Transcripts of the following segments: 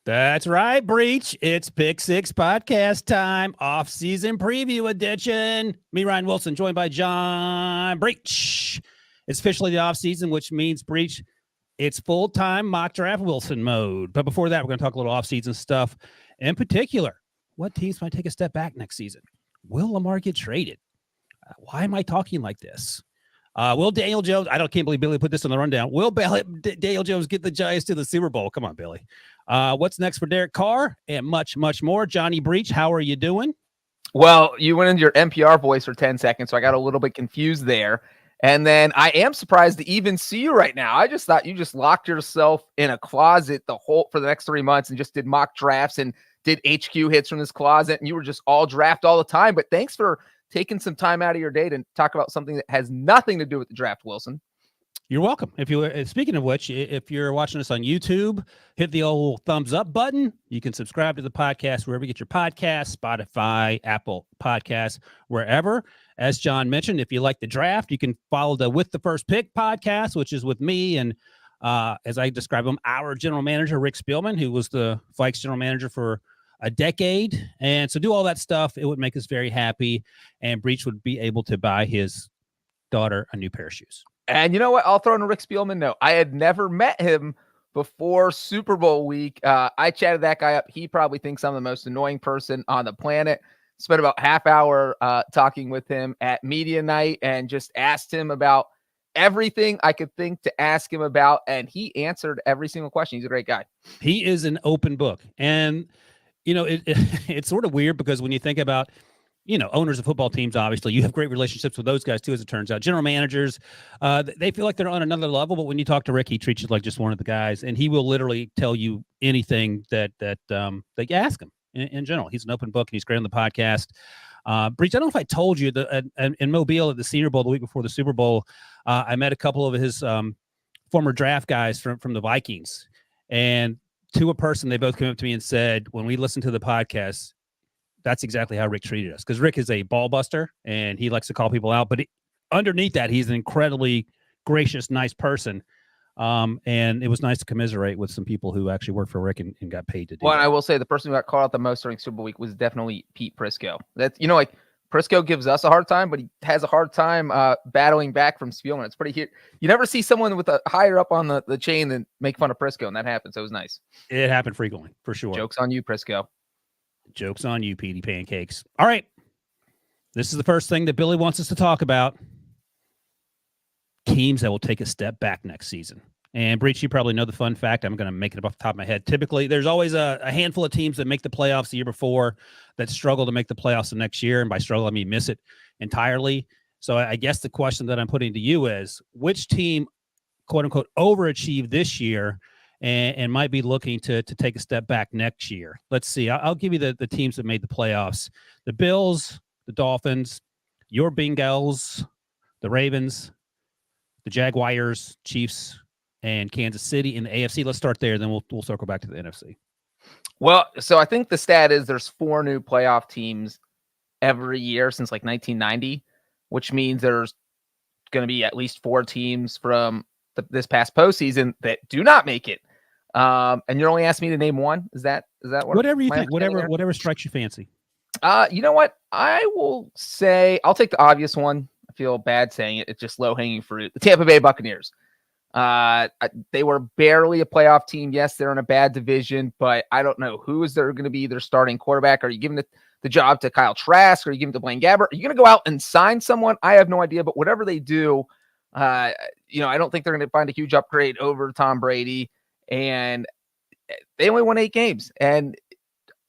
That's right, Breech. It's Pick Six podcast time, off-season preview edition. Me, Ryan Wilson, joined by John Breech. It's officially the off-season, which means, Breech, it's full-time mock draft Wilson mode. But before that, we're going to talk a little off-season stuff. In particular, what teams might take a step back next season? Will Lamar get traded? Why am I talking like this? Will Daniel Jones, can't believe Billy put this on the rundown. Will Daniel Jones get the Giants to the Super Bowl? Come on, Billy. What's next for Derek Carr? And much, much more. Johnny Breech, how are you doing? Well, you went into your NPR voice for 10 seconds, so I got a little bit confused there. And then I am surprised to even see you right now. I just thought you just locked yourself in a closet for the next 3 months and just did mock drafts and did HQ hits from this closet, and you were just all draft all the time. But thanks for taking some time out of your day to talk about something that has nothing to do with the draft, Wilson. You're welcome. Speaking of which, if you're watching us on YouTube, hit the old thumbs up button. You can subscribe to the podcast wherever you get your podcasts, Spotify, Apple Podcasts, wherever. As John mentioned, if you like the draft, you can follow the With the First Pick podcast, which is with me and, as I describe him, our general manager, Rick Spielman, who was the Vikes general manager for a decade. And so do all that stuff. It would make us very happy. And Breech would be able to buy his daughter a new pair of shoes. And you know what? I'll throw in a Rick Spielman note. I had never met him before Super Bowl week. I chatted that guy up. He probably thinks I'm the most annoying person on the planet. Spent about half hour talking with him at media night and just asked him about everything I could think to ask him about. And he answered every single question. He's a great guy. He is an open book. And you know, it's sort of weird because when you think about, owners of football teams, obviously, you have great relationships with those guys, too, as it turns out. General managers, they feel like they're on another level. But when you talk to Rick, he treats you like just one of the guys. And he will literally tell you anything that you ask him in general. He's an open book, and he's great on the podcast. Breech, I don't know if I told you that in Mobile at the Senior Bowl the week before the Super Bowl, I met a couple of his former draft guys from the Vikings. And to a person, they both came up to me and said, when we listened to the podcast, that's exactly how Rick treated us. Because Rick is a ball buster, and he likes to call people out. But underneath that, he's an incredibly gracious, nice person. And it was nice to commiserate with some people who actually worked for Rick and got paid to do Well, that. I will say the person who got called out the most during Super Bowl week was definitely Pete Prisco. That's, Prisco gives us a hard time, but he has a hard time battling back from Spielman. It's pretty you never see someone with a higher up on the chain than make fun of Prisco, and that happens. So it was nice. It happened frequently, for sure. Joke's on you, Prisco. Joke's on you, Petey Pancakes. All right. This is the first thing that Billy wants us to talk about. Teams that will take a step back next season. And Breech, you probably know the fun fact. I'm going to make it up off the top of my head. Typically, there's always a handful of teams that make the playoffs the year before that struggle to make the playoffs the next year. And by struggle, I mean miss it entirely. So I guess the question that I'm putting to you is, which team, quote unquote, overachieved this year and might be looking to take a step back next year? Let's see. I'll give you the teams that made the playoffs. The Bills, the Dolphins, your Bengals, the Ravens, the Jaguars, Chiefs, and Kansas City in the AFC. Let's start there, then we'll circle back to the NFC. Well, so I think the stat is there's 4 new playoff teams every year since like 1990, which means there's going to be at least 4 teams from this past postseason that do not make it. And you're only asking me to name one. Is that whatever you think? Whatever strikes your fancy. You know what? I will say I'll take the obvious one. I feel bad saying it. It's just low hanging fruit. The Tampa Bay Buccaneers. They were barely a playoff team. Yes, they're in a bad division, but I don't know who is there going to be their starting quarterback. Are you giving the job to Kyle Trask? Are you giving it to Blaine Gabbert? Are you going to go out and sign someone? I have no idea, but whatever they do, I don't think they're going to find a huge upgrade over Tom Brady, and they only won 8 games. And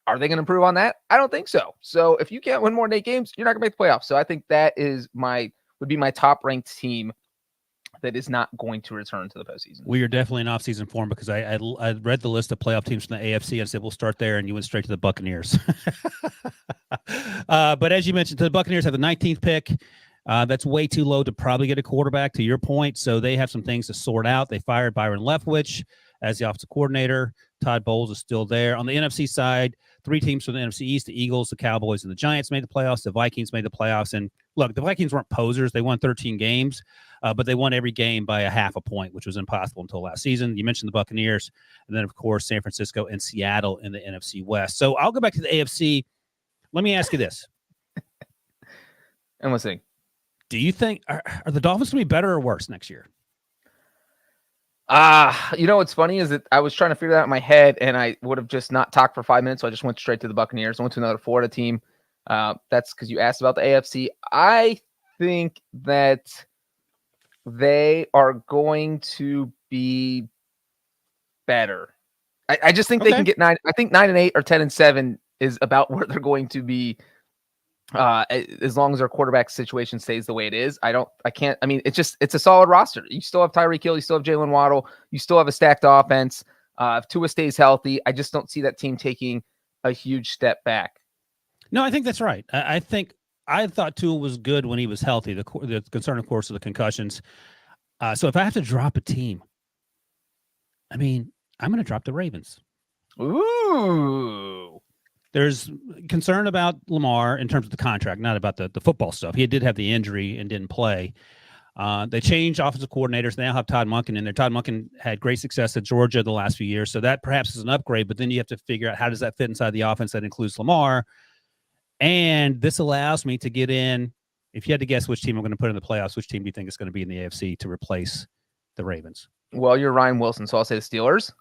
are they going to improve on that? I don't think so. So if you can't win more than 8 games, you're not going to make the playoffs. So I think that would be my top ranked team that is not going to return to the postseason. We are definitely in off-season form because I read the list of playoff teams from the AFC and said, we'll start there, and you went straight to the Buccaneers. But as you mentioned, the Buccaneers have the 19th pick. That's way too low to probably get a quarterback, to your point. So they have some things to sort out. They fired Byron Leftwich as the offensive coordinator. Todd Bowles is still there. On the NFC side, 3 teams from the NFC East, the Eagles, the Cowboys, and the Giants made the playoffs. The Vikings made the playoffs. And look, the Vikings weren't posers. They won 13 games. but they won every game by a half a point, which was impossible until last season. You mentioned the Buccaneers, and then, of course, San Francisco and Seattle in the NFC West. So I'll go back to the AFC. Let me ask you this. And we'll see. Do you think are the Dolphins going to be better or worse next year? What's funny is that I was trying to figure that out in my head, and I would have just not talked for 5 minutes, so I just went straight to the Buccaneers. I went to another Florida team. That's because you asked about the AFC. I think that they are going to be better. I just think they can get 9. I think 9-8 or 10-7 is about where they're going to be. As long as their quarterback situation stays the way it is. It's a solid roster. You still have Tyreek Hill, you still have Jalen Waddle, you still have a stacked offense. If Tua stays healthy, I just don't see that team taking a huge step back. No, I think that's right. I thought Tua was good when he was healthy. The concern, of course, of the concussions. So if I have to drop a team, I'm going to drop the Ravens. Ooh. There's concern about Lamar in terms of the contract, not about the football stuff. He did have the injury and didn't play. They changed offensive coordinators. They now have Todd Monken in there. Todd Monken had great success at Georgia the last few years, so that perhaps is an upgrade, but then you have to figure out how does that fit inside the offense that includes Lamar. And this allows me to get in, if you had to guess which team I'm going to put in the playoffs, which team do you think is going to be in the AFC to replace the Ravens? Well, you're Ryan Wilson, so I'll say the Steelers.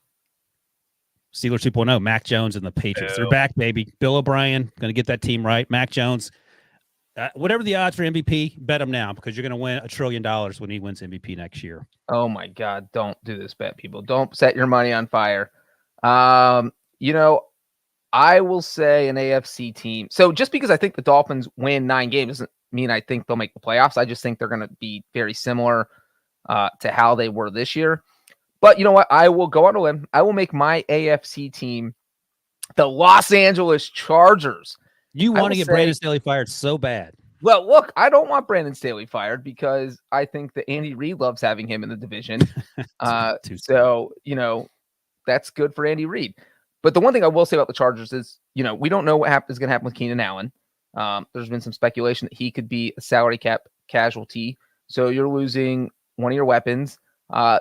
Steelers 2.0, Mac Jones and the Patriots. They're back, baby. Bill O'Brien, going to get that team right. Mac Jones, whatever the odds for MVP, bet him now because you're going to win $1 trillion when he wins MVP next year. Oh, my God. Don't do this bet, people. Don't set your money on fire. I will say an AFC team. So just because I think the Dolphins win 9 games doesn't mean I think they'll make the playoffs. I just think they're going to be very similar to how they were this year. But you know what? I will go on a limb. I will make my AFC team the Los Angeles Chargers. You want to get Brandon Staley fired so bad. Well, look, I don't want Brandon Staley fired because I think that Andy Reid loves having him in the division. So, that's good for Andy Reid. But the one thing I will say about the Chargers is, we don't know what is going to happen with Keenan Allen. There's been some speculation that he could be a salary cap casualty. So you're losing one of your weapons.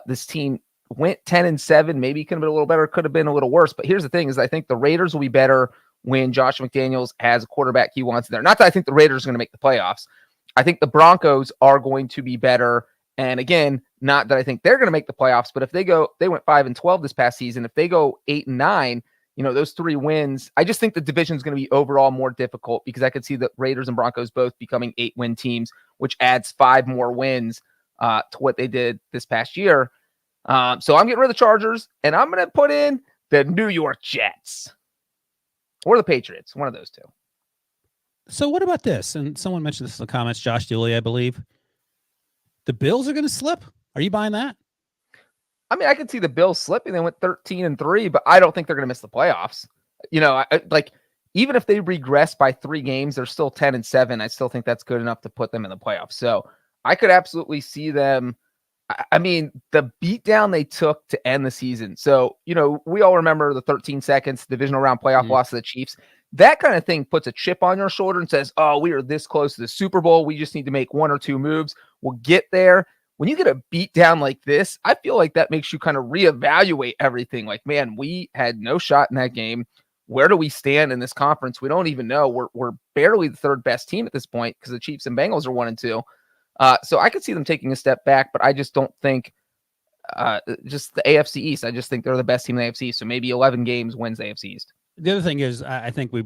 This team went 10-7, maybe could have been a little better, could have been a little worse. But here's the thing is I think the Raiders will be better when Josh McDaniels has a quarterback he wants there. Not that I think the Raiders are going to make the playoffs. I think the Broncos are going to be better. And again, not that I think they're going to make the playoffs, but if they went 5-12 this past season. If they go 8-9, those 3 wins, I just think the division is going to be overall more difficult because I could see the Raiders and Broncos both becoming 8-win teams, which adds 5 more wins to what they did this past year. So I'm getting rid of the Chargers, and I'm going to put in the New York Jets or the Patriots, one of those two. So what about this? And someone mentioned this in the comments, Josh Dooley, I believe. The Bills are going to slip. Are you buying that? I could see the Bills slipping. They went 13-3, but I don't think they're going to miss the playoffs. Even if they regress by 3 games, they're still 10-7. I still think that's good enough to put them in the playoffs. So I could absolutely see them. The beatdown they took to end the season. So, we all remember the 13 seconds divisional round playoff loss to the Chiefs. That kind of thing puts a chip on your shoulder and says, oh, we are this close to the Super Bowl. We just need to make 1 or 2 moves. We'll get there. When you get a beat down like this, I feel like that makes you kind of reevaluate everything. Like, man, we had no shot in that game. Where do we stand in this conference? We don't even know. We're barely the 3rd best team at this point because the Chiefs and Bengals are 1-2. So I could see them taking a step back, but I just don't think just the AFC East. I just think they're the best team in the AFC East. So maybe 11 games wins the AFC East. The other thing is, I think we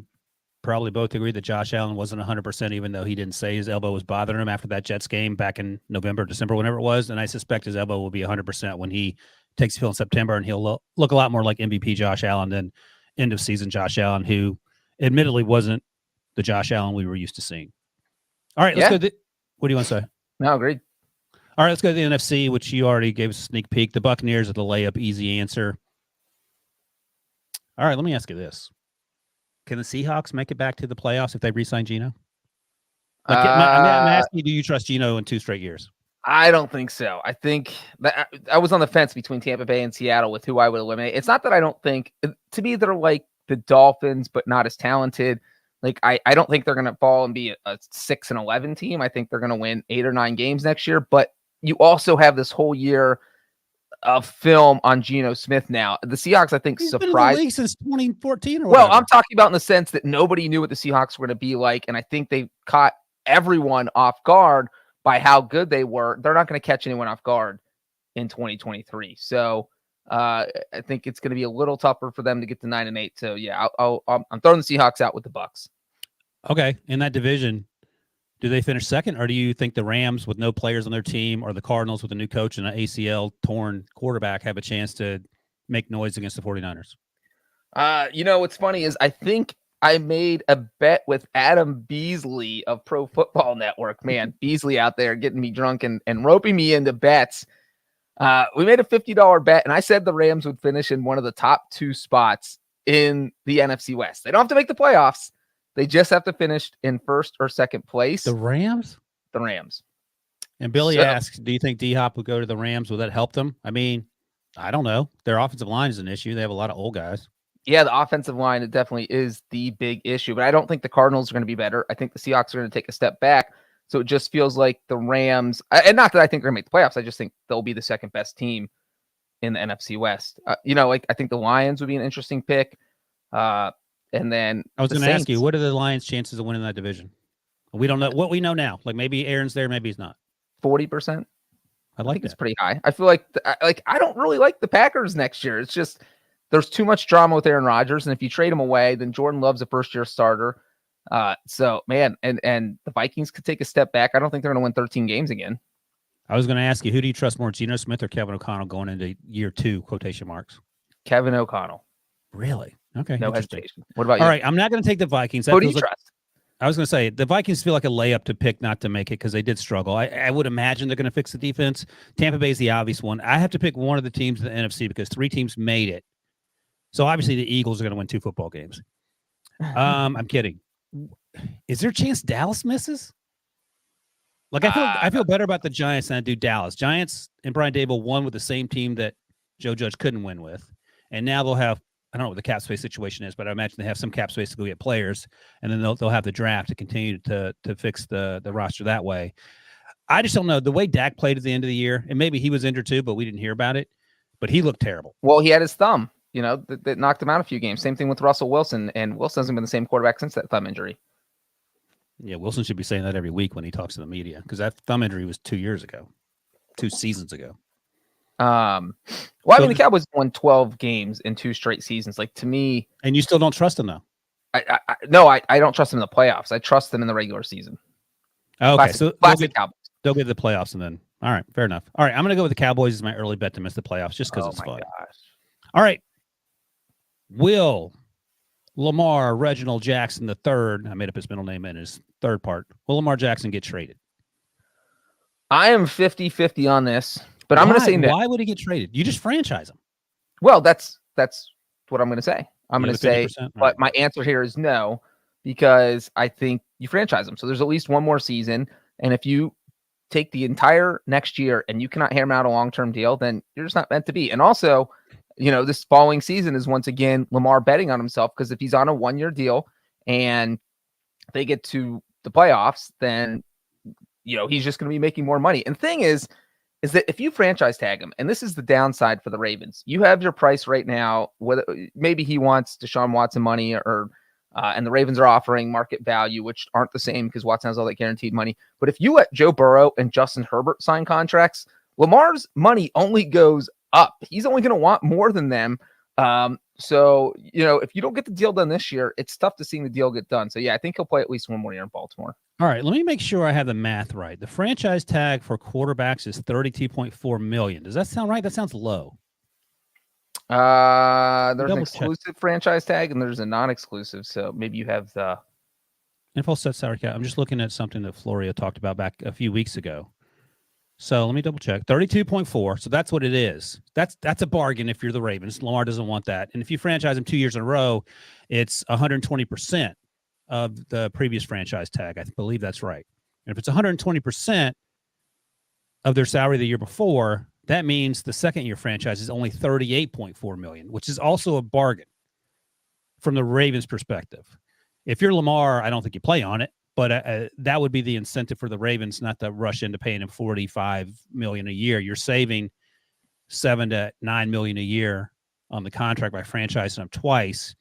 probably both agree that Josh Allen wasn't 100%, even though he didn't say his elbow was bothering him after that Jets game back in November, December, whenever it was. And I suspect his elbow will be 100% when he takes the field in September, and he'll look a lot more like MVP Josh Allen than end of season Josh Allen, who admittedly wasn't the Josh Allen we were used to seeing. All right, let's go. What do you want to say? No, agreed. All right, let's go to the NFC, which you already gave us a sneak peek. The Buccaneers are the layup, easy answer. All right, let me ask you this. Can the Seahawks make it back to the playoffs if they re-sign Geno? I'm asking you, do you trust Geno in 2 straight years? I don't think so. I think that I was on the fence between Tampa Bay and Seattle with who I would eliminate. It's not that I don't think, to me, they're like the Dolphins, but not as talented. Like, I don't think they're going to fall and be a 6-11 team. I think they're going to win 8 or 9 games next year. But, you also have this whole year of film on Geno Smith now. The Seahawks, I think, He's surprised. been in the league since 2014 or Well, whatever. I'm talking about in the sense that nobody knew what the Seahawks were going to be like, and I think they caught everyone off guard by how good they were. They're not going to catch anyone off guard in 2023. So I think it's going to be a little tougher for them to get to 9-8. So yeah, I'm throwing the Seahawks out with the Bucks. Okay, in that division, do they finish second, or do you think the Rams with no players on their team or the Cardinals with a new coach and an ACL torn quarterback have a chance to make noise against the 49ers? What's funny is I think I made a bet with Adam Beasley of Pro Football Network. Man, Beasley out there getting me drunk and roping me into bets. We made a $50 bet, and I said the Rams would finish in one of the top 2 spots in the NFC West. They don't have to make the playoffs. They just have to finish in first or second place. The Rams? The Rams. And Billy asks, do you think D-Hop would go to the Rams? Will that help them? I mean, I don't know. Their offensive line is an issue. They have a lot of old guys. Yeah, the offensive line, it definitely is the big issue. But I don't think the Cardinals are going to be better. I think the Seahawks are going to take a step back. So it just feels like the Rams, and not that I think they're going to make the playoffs. I just think they'll be the second best team in the NFC West. I think the Lions would be an interesting pick. And then I was going to ask you, what are the Lions' chances of winning that division? We don't know what we know now. Like maybe Aaron's there, maybe he's not. 40%. I think it's pretty high. I feel like I don't really like the Packers next year. It's just there's too much drama with Aaron Rodgers, and if you trade him away, then Jordan Love's a first-year starter. So man, and the Vikings could take a step back. I don't think they're going to win 13 games again. I was going to ask you, who do you trust more, Geno Smith or Kevin O'Connell going into year 2, quotation marks? Kevin O'Connell. Really? Okay. No hesitation. What about you? All right, I'm not going to take the Vikings. Who do you trust? I was going to say, the Vikings feel like a layup to pick not to make it because they did struggle. I would imagine they're going to fix the defense. Tampa Bay is the obvious one. I have to pick one of the teams in the NFC because 3 teams made it. So obviously the Eagles are going to win 2 football games. I'm kidding. Is there a chance Dallas misses? Like I feel better about the Giants than I do Dallas. Giants and Brian Daboll won with the same team that Joe Judge couldn't win with, and now they'll have, I don't know what the cap space situation is, but I imagine they have some cap space to go get players, and then they'll have the draft to continue to fix the roster that way. I just don't know the way Dak played at the end of the year, and maybe he was injured too, but we didn't hear about it. But he looked terrible. Well, he had his thumb. That knocked him out a few games. Same thing with Russell Wilson, and Wilson hasn't been the same quarterback since that thumb injury. Yeah, Wilson should be saying that every week when he talks to the media because that thumb injury was 2 seasons ago. The Cowboys won 12 games in 2 straight seasons. Like, to me, and you still don't trust them though. I don't trust them in the playoffs. I trust them in the regular season. Okay, classic Cowboys. They'll get the playoffs, and then all right, fair enough. All right, I'm going to go with the Cowboys as my early bet to miss the playoffs just because it's fun. Gosh. All right, Will Lamar Reginald Jackson III, I made up his middle name in his third part. Will Lamar Jackson get traded? I am 50-50 on this, but I'm going to say no. Why would he get traded? You just franchise him. Well, that's what I'm going to say. I'm going to say, but right. My answer here is no, because I think you franchise him. So there's at least one more season, and if you take the entire next year and you cannot hammer out a long-term deal, then you're just not meant to be. And also, this following season is once again Lamar betting on himself, because if he's on a 1-year deal and they get to the playoffs, then he's just going to be making more money. And the thing is that if you franchise tag him, and this is the downside for the Ravens, you have your price right now. Whether maybe he wants DeShaun Watson money, or and the Ravens are offering market value, which aren't the same because Watson has all that guaranteed money. But if you let Joe Burrow and Justin Herbert sign contracts, Lamar's money only goes up. He's only going to want more than them. So, if you don't get the deal done this year, it's tough to see the deal get done. So, yeah, I think he'll play at least one more year in Baltimore. All right, let me make sure I have the math right. The franchise tag for quarterbacks is $32.4 million. Does that sound right? That sounds low. There's an exclusive franchise tag and there's a non-exclusive. So maybe you have the NFL set salary cap. I'm just looking at something that Florio talked about back a few weeks ago. So let me double check. 32.4. So that's what it is. That's a bargain if you're the Ravens. Lamar doesn't want that. And if you franchise him 2 years in a row, it's 120% of the previous franchise tag. I believe that's right. And if it's 120% of their salary the year before, that means the second year franchise is only $38.4 million, which is also a bargain from the Ravens' perspective. If you're Lamar, I don't think you play on it. But that would be the incentive for the Ravens not to rush into paying him $45 million a year. You're saving $7 to $9 million a year on the contract by franchising him twice.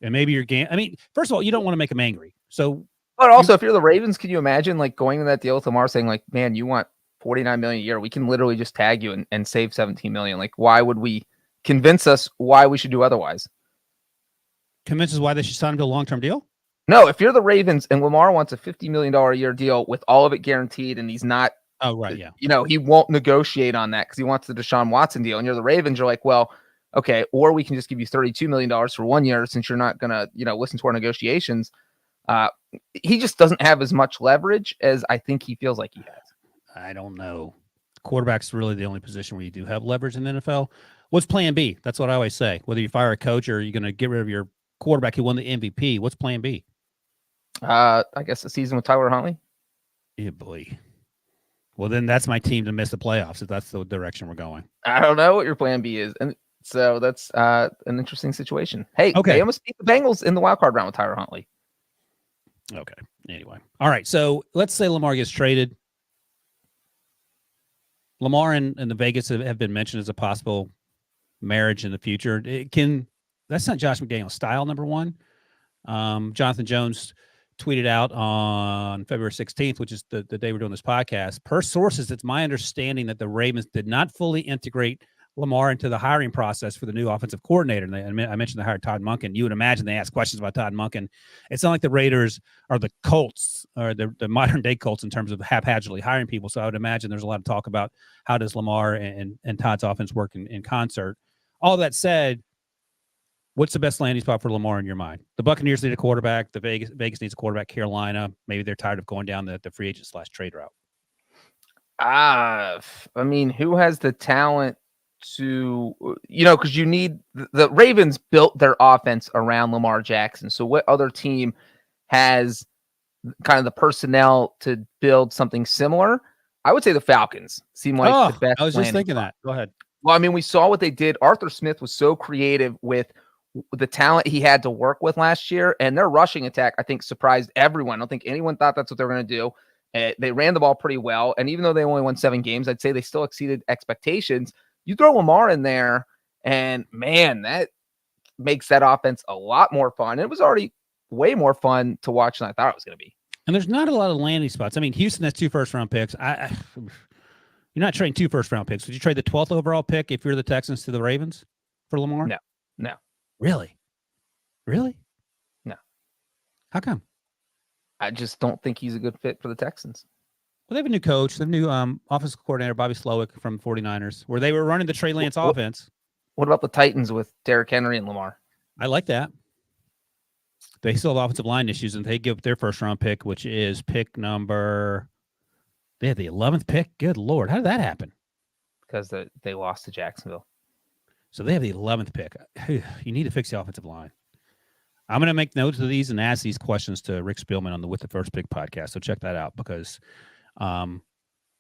And maybe you're I mean, first of all, you don't want to make him angry. So, but also, if you're the Ravens, can you imagine like going to that deal with Lamar saying like, man, you want $49 million a year? We can literally just tag you and save $17 million. Like, why would we convince us why we should do otherwise? Convinces why they should sign him to a long-term deal? No, if you're the Ravens and Lamar wants a $50 million a year deal with all of it guaranteed and he's not, oh, right, yeah. He won't negotiate on that because he wants the DeShaun Watson deal. And you're the Ravens, you're like, well, okay, or we can just give you $32 million for 1 year since you're not going to, listen to our negotiations. He just doesn't have as much leverage as I think he feels like he has. I don't know. Quarterback's really the only position where you do have leverage in the NFL. What's plan B? That's what I always say. Whether you fire a coach or you're going to get rid of your quarterback who won the MVP, what's plan B? I guess a season with Tyler Huntley. Yeah, boy. Well, then that's my team to miss the playoffs if that's the direction we're going. I don't know what your plan B is. And so that's an interesting situation. Hey, okay. They almost beat the Bengals in the wild card round with Tyler Huntley. Okay. Anyway. All right. So let's say Lamar gets traded. Lamar and the Vegas have been mentioned as a possible marriage in the future. That's not Josh McDaniel's style, number one. Jonathan Jones tweeted out on February 16th, which is the day we're doing this podcast. Per sources, it's my understanding that the Ravens did not fully integrate Lamar into the hiring process for the new offensive coordinator. And I mentioned they hired Todd Monken. You would imagine they asked questions about Todd Monken. It's not like the Raiders are the Colts or the modern day Colts in terms of haphazardly hiring people. So I would imagine there's a lot of talk about how does Lamar and Todd's offense work in concert. All that said, what's the best landing spot for Lamar in your mind? The Buccaneers need a quarterback. The Vegas needs a quarterback. Carolina, maybe they're tired of going down the free agent / trade route. I mean, who has the talent to, because you need the Ravens built their offense around Lamar Jackson. So what other team has kind of the personnel to build something similar? I would say the Falcons seem like the best. I was just thinking that. Go ahead. Well, I mean, we saw what they did. Arthur Smith was so creative with the talent he had to work with last year, and their rushing attack, I think, surprised everyone. I don't think anyone thought that's what they were going to do. They ran the ball pretty well, and even though they only won 7 games, I'd say they still exceeded expectations. You throw Lamar in there, and man, that makes that offense a lot more fun. It was already way more fun to watch than I thought it was going to be. And there's not a lot of landing spots. I mean, Houston has 2 first-round picks. You're not trading 2 first-round picks. Would you trade the 12th overall pick if you're the Texans to the Ravens for Lamar? No. Really? No. How come? I just don't think he's a good fit for the Texans. Well, they have a new coach. They have a new offensive coordinator, Bobby Slowick from 49ers, where they were running the Trey Lance offense. What about the Titans with Derrick Henry and Lamar? I like that. They still have offensive line issues, and they give up their first-round pick, which is pick number – they had the 11th pick? Good Lord. How did that happen? Because they lost to Jacksonville. So they have the 11th pick. You need to fix the offensive line. I'm going to make notes of these and ask these questions to Rick Spielman on the With the First Pick podcast. So check that out because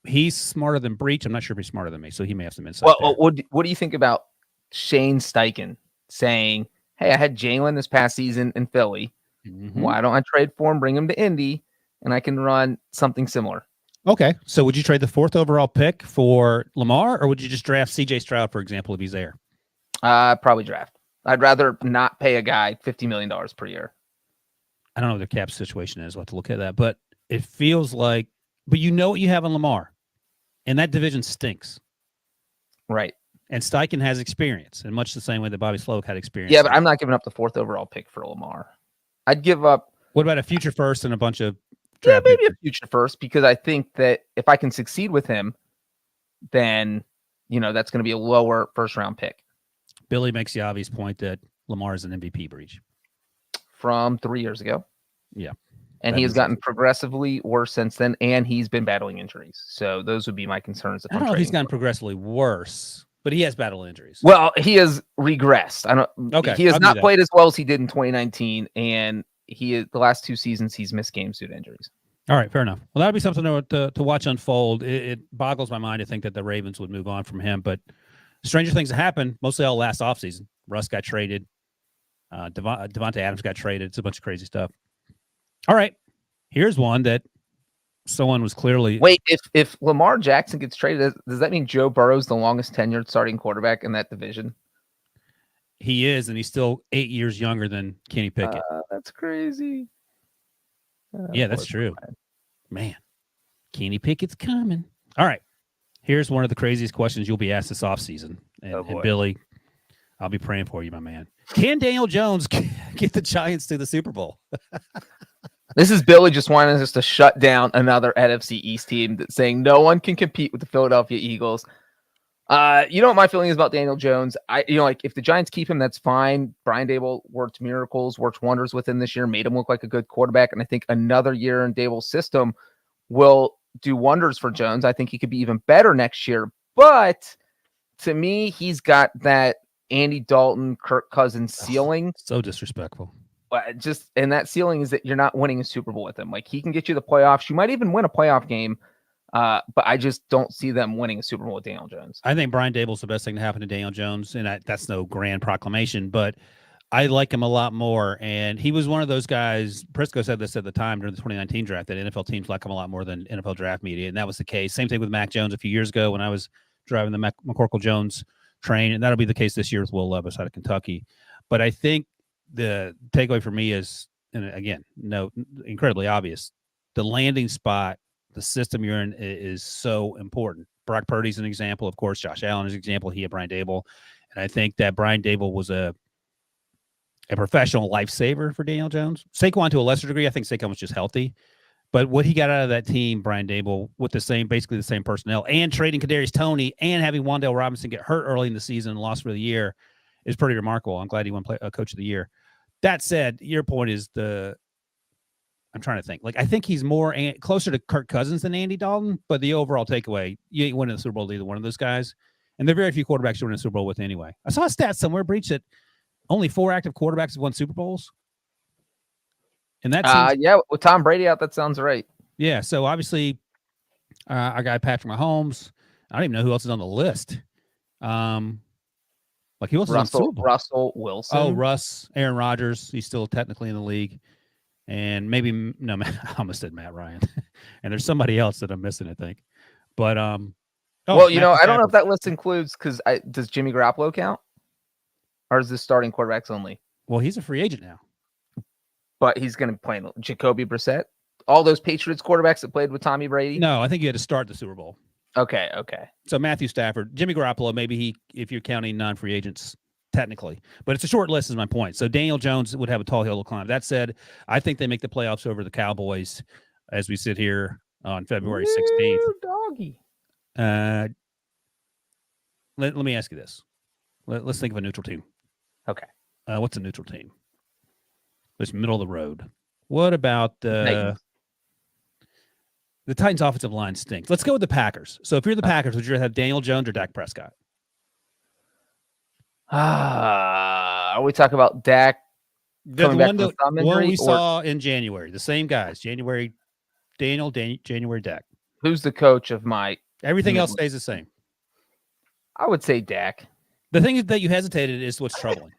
he's smarter than Breech. I'm not sure if he's smarter than me, so he may have some insight. Well, what do you think about Shane Steichen saying, hey, I had Jalen this past season in Philly. Mm-hmm. Why don't I trade for him, bring him to Indy, and I can run something similar? Okay. So would you trade the 4th overall pick for Lamar, or would you just draft C.J. Stroud, for example, if he's there? Probably draft. I'd rather not pay a guy $50 million per year. I don't know what their cap situation is. We'll have to look at that. But it feels like, but you know what you have on Lamar, and that division stinks. Right. And Steichen has experience, in much the same way that Bobby Slowick had experience. Yeah, but I'm not giving up the 4th overall pick for Lamar. I'd give up. What about a future first and a bunch of draft maybe picks? A future first, because I think that if I can succeed with him, then, that's going to be a lower first-round pick. Billy makes the obvious point that Lamar is an MVP Breech. From 3 years ago. Yeah. And he has gotten progressively worse since then, and he's been battling injuries. So those would be my concerns. I don't know if he's gotten progressively worse, but he has battled injuries. Well, he has regressed. Okay. He has not played as well as he did in 2019, and the last 2 seasons he's missed games due to injuries. All right, fair enough. Well, that would be something to watch unfold. It boggles my mind to think that the Ravens would move on from him, but stranger things have happened, mostly all last offseason. Russ got traded. Devontae Adams got traded. It's a bunch of crazy stuff. All right. Here's one that someone was clearly. Wait, if Lamar Jackson gets traded, does that mean Joe Burrow's the longest tenured starting quarterback in that division? He is, and he's still 8 years younger than Kenny Pickett. That's crazy. Yeah, that's true. Man, Kenny Pickett's coming. All right. Here's one of the craziest questions you'll be asked this offseason. And Billy, I'll be praying for you, my man. Can Daniel Jones get the Giants to the Super Bowl? This is Billy just wanting us to shut down another NFC East team that's saying no one can compete with the Philadelphia Eagles. You know what my feeling is about Daniel Jones? If the Giants keep him, that's fine. Brian Daboll worked miracles, worked wonders with him this year, made him look like a good quarterback. And I think another year in Daboll's system will do wonders for Jones. I think he could be even better next year. But to me, he's got that Andy Dalton, Kirk Cousins ceiling. So disrespectful. And that ceiling is that you're not winning a Super Bowl with him. Like, he can get you the playoffs. You might even win a playoff game. But I just don't see them winning a Super Bowl with Daniel Jones. I think Brian Daboll's the best thing to happen to Daniel Jones, and that's no grand proclamation, but I like him a lot more. And he was one of those guys. Prescott said this at the time during the 2019 draft, that NFL teams like him a lot more than NFL draft media, and that was the case. Same thing with Mac Jones a few years ago when I was driving the McCorkle Jones train, and that'll be the case this year with Will Levis out of Kentucky. But I think the takeaway for me is, and again, incredibly obvious, the landing spot, the system you're in is so important. Brock Purdy's an example, of course. Josh Allen is an example. He had Brian Daboll. And I think that Brian Daboll was a professional lifesaver for Daniel Jones. Saquon to a lesser degree. I think Saquon was just healthy. But what he got out of that team, Brian Daboll, with basically the same personnel, and trading Kadarius Toney and having Wan'Dale Robinson get hurt early in the season and lost for the year is pretty remarkable. I'm glad he won Coach of the Year. That said, your point is I'm trying to think. Like, I think he's more closer to Kirk Cousins than Andy Dalton, but the overall takeaway, you ain't winning the Super Bowl with either one of those guys. And there are very few quarterbacks you win a Super Bowl with anyway. I saw a stat somewhere, Breech, that only 4 active quarterbacks have won Super Bowls. And that's with Tom Brady out, that sounds right. Yeah, so obviously our guy Patrick Mahomes, I don't even know who else is on the list. Who else is on the Super Bowl? Russell Wilson. Oh, Russ, Aaron Rodgers. He's still technically in the league. And maybe I almost said Matt Ryan, and there's somebody else that I'm missing, I think. But I don't know if that list includes, because does Jimmy Garoppolo count, or is this starting quarterbacks only? Well, he's a free agent now, but he's going to play Jacoby Brissett, all those Patriots quarterbacks that played with Tommy Brady. No, I think you had to start the Super Bowl. Okay. So Matthew Stafford, Jimmy Garoppolo, maybe if you're counting non-free agents. Technically, but it's a short list is my point. So Daniel Jones would have a tall hill to climb. That said, I think they make the playoffs over the Cowboys as we sit here on February 16th. Doggy. Let me ask you this. Let's think of a neutral team. Okay. What's a neutral team? It's middle of the road. What about the Titans' offensive line stinks? Let's go with the Packers. So if you're the Packers, would you rather have Daniel Jones or Dak Prescott? Are we talking about Dak coming back from thumb injury? One we saw in January. The same guys. January Daniel, January Dak. Who's the coach of my... Everything else stays the same. I would say Dak. The thing that you hesitated is what's troubling.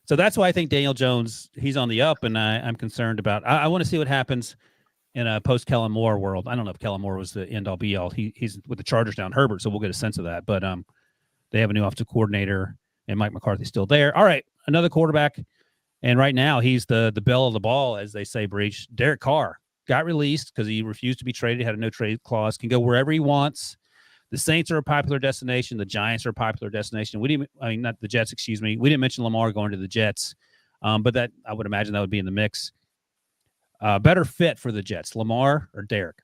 So that's why I think Daniel Jones, he's on the up, and I'm concerned about... I want to see what happens in a post-Kellen Moore world. I don't know if Kellen Moore was the end-all, be-all. He's with the Chargers down Herbert, so we'll get a sense of that. But they have a new offensive coordinator, and Mike McCarthy's still there. All right, another quarterback, and right now he's the belle of the ball, as they say, Breech. Derek Carr got released because he refused to be traded, had a no-trade clause, can go wherever he wants. The Saints are a popular destination. The Giants are a popular destination. Not the Jets, excuse me. We didn't mention Lamar going to the Jets, but that I would imagine that would be in the mix. Better fit for the Jets, Lamar or Derek?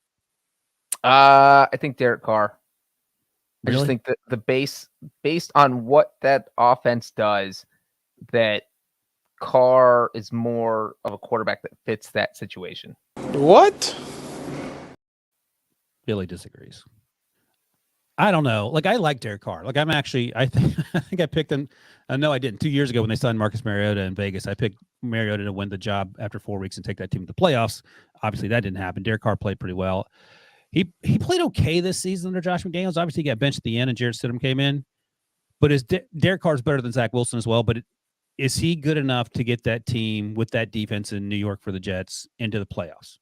I think Derek Carr. Really? I just think that based on what that offense does, that Carr is more of a quarterback that fits that situation. What? Billy disagrees. I don't know. I like Derek Carr. I think I picked him. No, I didn't. 2 years ago when they signed Marcus Mariota in Vegas, I picked Mariota to win the job after 4 weeks and take that team to the playoffs. Obviously, that didn't happen. Derek Carr played pretty well. He played okay this season under Josh McDaniels. Obviously, he got benched at the end, and Jarrett Stidham came in. But Derek Carr's better than Zach Wilson as well. But is he good enough to get that team with that defense in New York for the Jets into the playoffs?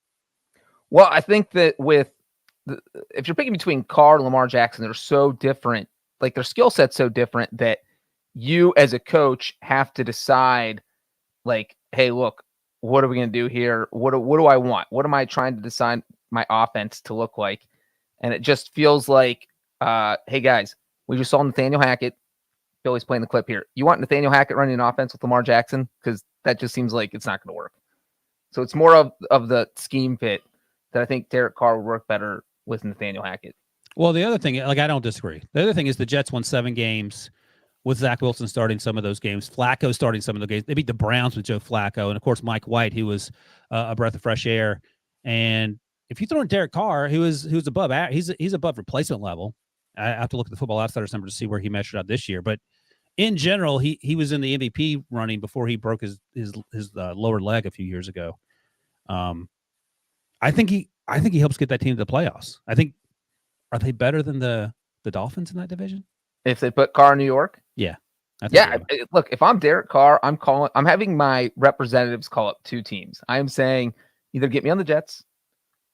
Well, I think that if you're picking between Carr and Lamar Jackson, they're so different. Like their skill set's so different that you as a coach have to decide, like, hey, look, what are we going to do here? What do I want? What am I trying to decide my offense to look like? And it just feels like, hey, guys, we just saw Nathaniel Hackett. Billy's playing the clip here. You want Nathaniel Hackett running an offense with Lamar Jackson? Because that just seems like it's not going to work. So it's more of the scheme fit that I think Derek Carr would work better with Nathaniel Hackett. Well, the other thing, like I don't disagree. The other thing is the Jets won 7 games with Zach Wilson starting some of those games. Flacco starting some of the games. They beat the Browns with Joe Flacco. And, of course, Mike White, who was a breath of fresh air. And if you throw in Derek Carr, who's above, he's above replacement level. I have to look at the Football Outsiders number to see where he measured out this year. But in general, he was in the MVP running before he broke his lower leg a few years ago. I think he helps get that team to the playoffs. Are they better than the Dolphins in that division? If they put Carr in New York? Yeah. Look, if I'm Derek Carr, I'm having my representatives call up 2 teams. I am saying either get me on the Jets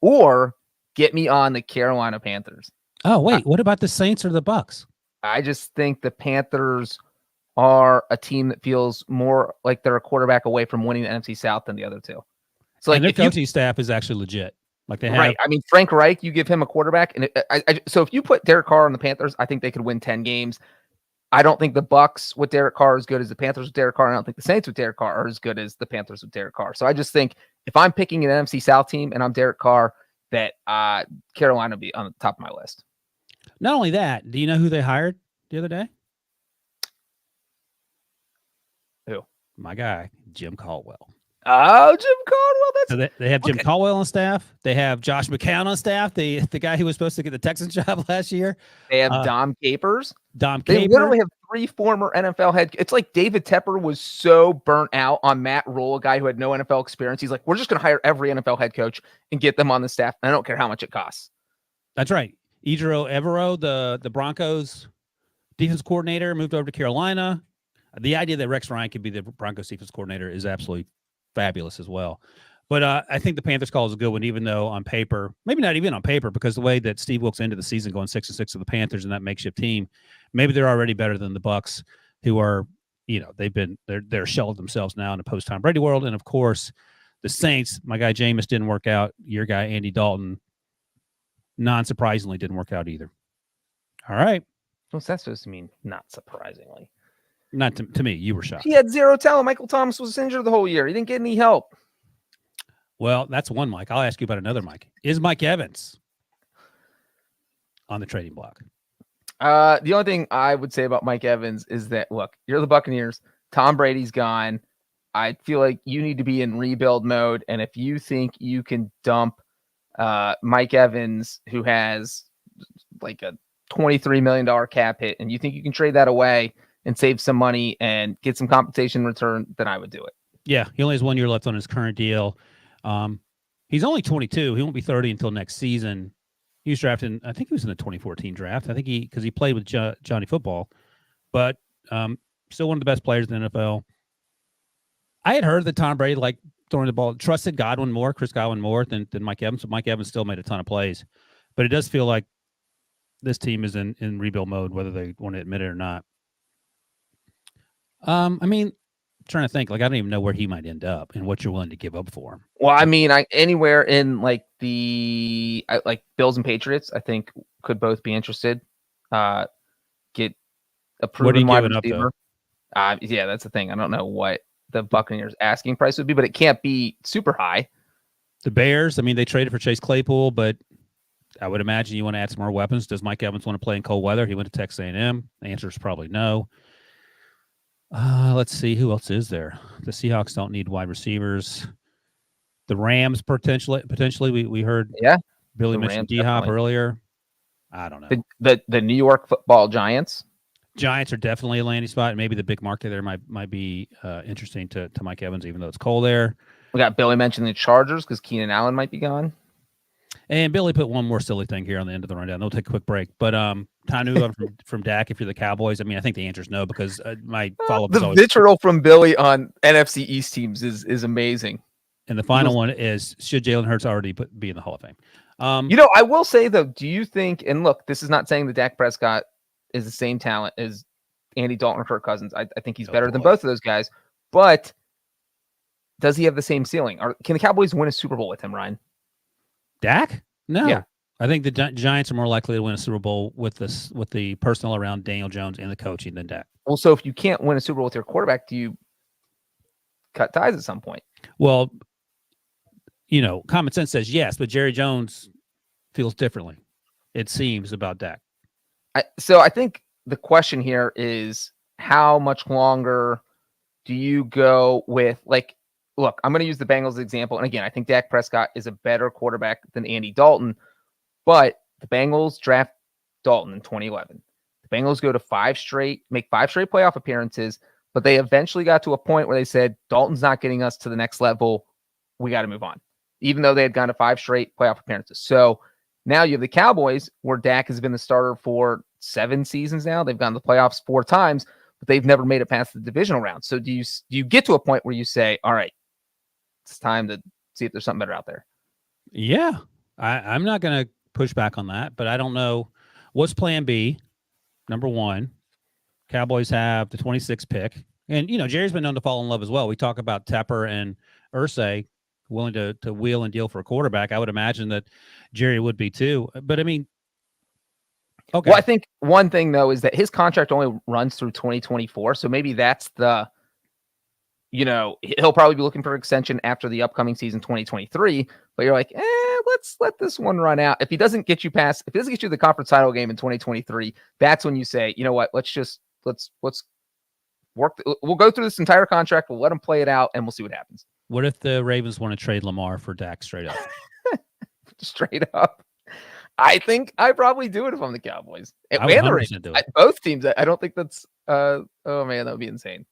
or get me on the Carolina Panthers. Oh, wait, what about the Saints or the Bucks? I just think the Panthers are a team that feels more like they're a quarterback away from winning the NFC South than the other two. So like their coaching staff is actually legit. Like they have, right. I mean, Frank Reich, you give him a quarterback, and so if you put Derek Carr on the Panthers, I think they could win 10 games. I don't think the Bucks with Derek Carr are as good as the Panthers with Derek Carr. I don't think the Saints with Derek Carr are as good as the Panthers with Derek Carr. So I just think if I'm picking an NFC South team and I'm Derek Carr, that Carolina would be on the top of my list. Not only that, do you know who they hired the other day? Who? My guy, Jim Caldwell. Oh, Jim Caldwell. So they have Jim Caldwell on staff. They have Josh McCown on staff, the guy who was supposed to get the Texans job last year. They have Dom Capers. They literally have 3 former NFL head. It's like David Tepper was so burnt out on Matt Rule, a guy who had no NFL experience. He's like, we're just going to hire every NFL head coach and get them on the staff. And I don't care how much it costs. That's right. Ejiro Evero, the Broncos defense coordinator, moved over to Carolina. The idea that Rex Ryan could be the Broncos defense coordinator is absolutely fabulous as well. But I think the Panthers call is a good one, even though on paper, maybe not even on paper, because the way that Steve Wilkes ended the season going 6-6 with the Panthers and that makeshift team, maybe they're already better than the Bucks, who are, they're a shell of themselves now in a post-Tom Brady world. And of course, the Saints, my guy Jameis didn't work out. Your guy Andy Dalton, non-surprisingly, didn't work out either. All right. What's that supposed to mean? Not surprisingly. Not to me. You were shocked. He had 0 talent. Michael Thomas was injured the whole year. He didn't get any help. Well, that's one Mike. I'll ask you about another Mike. Is Mike Evans on the trading block? The only thing I would say about Mike Evans is that, look, you're the Buccaneers. Tom Brady's gone. I feel like you need to be in rebuild mode. And if you think you can dump Mike Evans, who has like a $23 million cap hit, and you think you can trade that away and save some money and get some compensation in return, then I would do it. Yeah, he only has 1 year left on his current deal. He's only 22. He won't be 30 until next season. He was drafted, I think he was in the 2014 draft. I think because he played with Johnny Football, but still one of the best players in the NFL. I had heard that Tom Brady liked throwing the ball, trusted Chris Godwin more than Mike Evans. So Mike Evans still made a ton of plays, but it does feel like this team is in rebuild mode, whether they want to admit it or not. I mean, trying to think, like, I don't even know where he might end up and what you're willing to give up for him. Well, I mean, anywhere in like like Bills and Patriots, I think could both be interested. Get a proven wide receiver. Yeah, that's the thing. I don't know what the Buccaneers asking price would be, but it can't be super high. The Bears, I mean, they traded for Chase Claypool, but I would imagine you want to add some more weapons. Does Mike Evans want to play in cold weather? He went to Texas A&M. The answer is probably no. Let's see. Who else is there? The Seahawks don't need wide receivers. The Rams potentially. We heard Billy mentioned D-Hop earlier. I don't know. The New York Football Giants. Giants are definitely a landing spot. Maybe the big market there might be interesting to Mike Evans, even though it's cold there. We got Billy mentioning the Chargers because Keenan Allen might be gone. And Billy put one more silly thing here on the end of the rundown. We'll take a quick break. But Tanu from Dak, if you're the Cowboys, I mean, I think the answer is no, because my follow-up is always... vitriol from Billy on NFC East teams is amazing. And the final one is, should Jalen Hurts already be in the Hall of Fame? I will say, though, do you think, and look, this is not saying that Dak Prescott is the same talent as Andy Dalton or Kirk Cousins. I think he's better than both of those guys. But does he have the same ceiling? Or can the Cowboys win a Super Bowl with him, Ryan? Dak? No. Yeah. I think the Giants are more likely to win a Super Bowl with the personnel around Daniel Jones and the coaching than Dak. Well, so if you can't win a Super Bowl with your quarterback, do you cut ties at some point? Well, common sense says yes, but Jerry Jones feels differently, it seems, about Dak. So I think the question here is, how much longer do you go with, look, I'm going to use the Bengals example. And again, I think Dak Prescott is a better quarterback than Andy Dalton, but the Bengals draft Dalton in 2011. The Bengals go to make 5 straight playoff appearances, but they eventually got to a point where they said, Dalton's not getting us to the next level. We got to move on, even though they had gone to 5 straight playoff appearances. So now you have the Cowboys, where Dak has been the starter for 7 seasons now. They've gone to the playoffs 4 times, but they've never made it past the divisional round. So do you get to a point where you say, all right, it's time to see if there's something better out there? Yeah, I'm not going to push back on that, but I don't know. What's plan B? Number 1, Cowboys have the 26th pick. And, Jerry's been known to fall in love as well. We talk about Tepper and Irsay willing to wheel and deal for a quarterback. I would imagine that Jerry would be too. But, I mean, okay. Well, I think one thing, though, is that his contract only runs through 2024. So maybe that's he'll probably be looking for extension after the upcoming season 2023. But you're like, let's let this one run out. If he doesn't get you the conference title game in 2023, that's when you say, you know what, let's work. We'll go through this entire contract. We'll let him play it out, and we'll see what happens. What if the Ravens want to trade Lamar for Dak straight up? Straight up. I think I probably do it if I'm the Cowboys. And I would the 100% Ravens. do it. Both teams. I don't think that's oh man, that would be insane.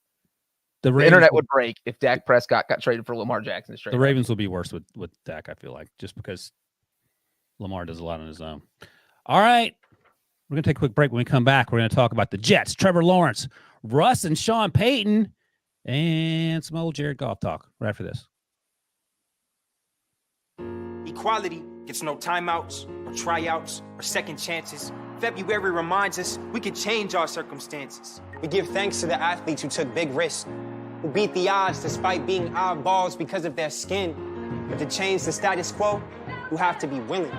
The internet would break if Dak Prescott got traded for Lamar Jackson straight. The Ravens will be worse with Dak, I feel like, just because Lamar does a lot on his own. All right. We're going to take a quick break. When we come back, we're going to talk about the Jets, Trevor Lawrence, Russ and Sean Payton, and some old Jared Goff talk right after this. Equality gets no timeouts or tryouts or second chances. February reminds us we can change our circumstances. We give thanks to the athletes who took big risks, who beat the odds despite being oddballs because of their skin. But to change the status quo, you have to be willing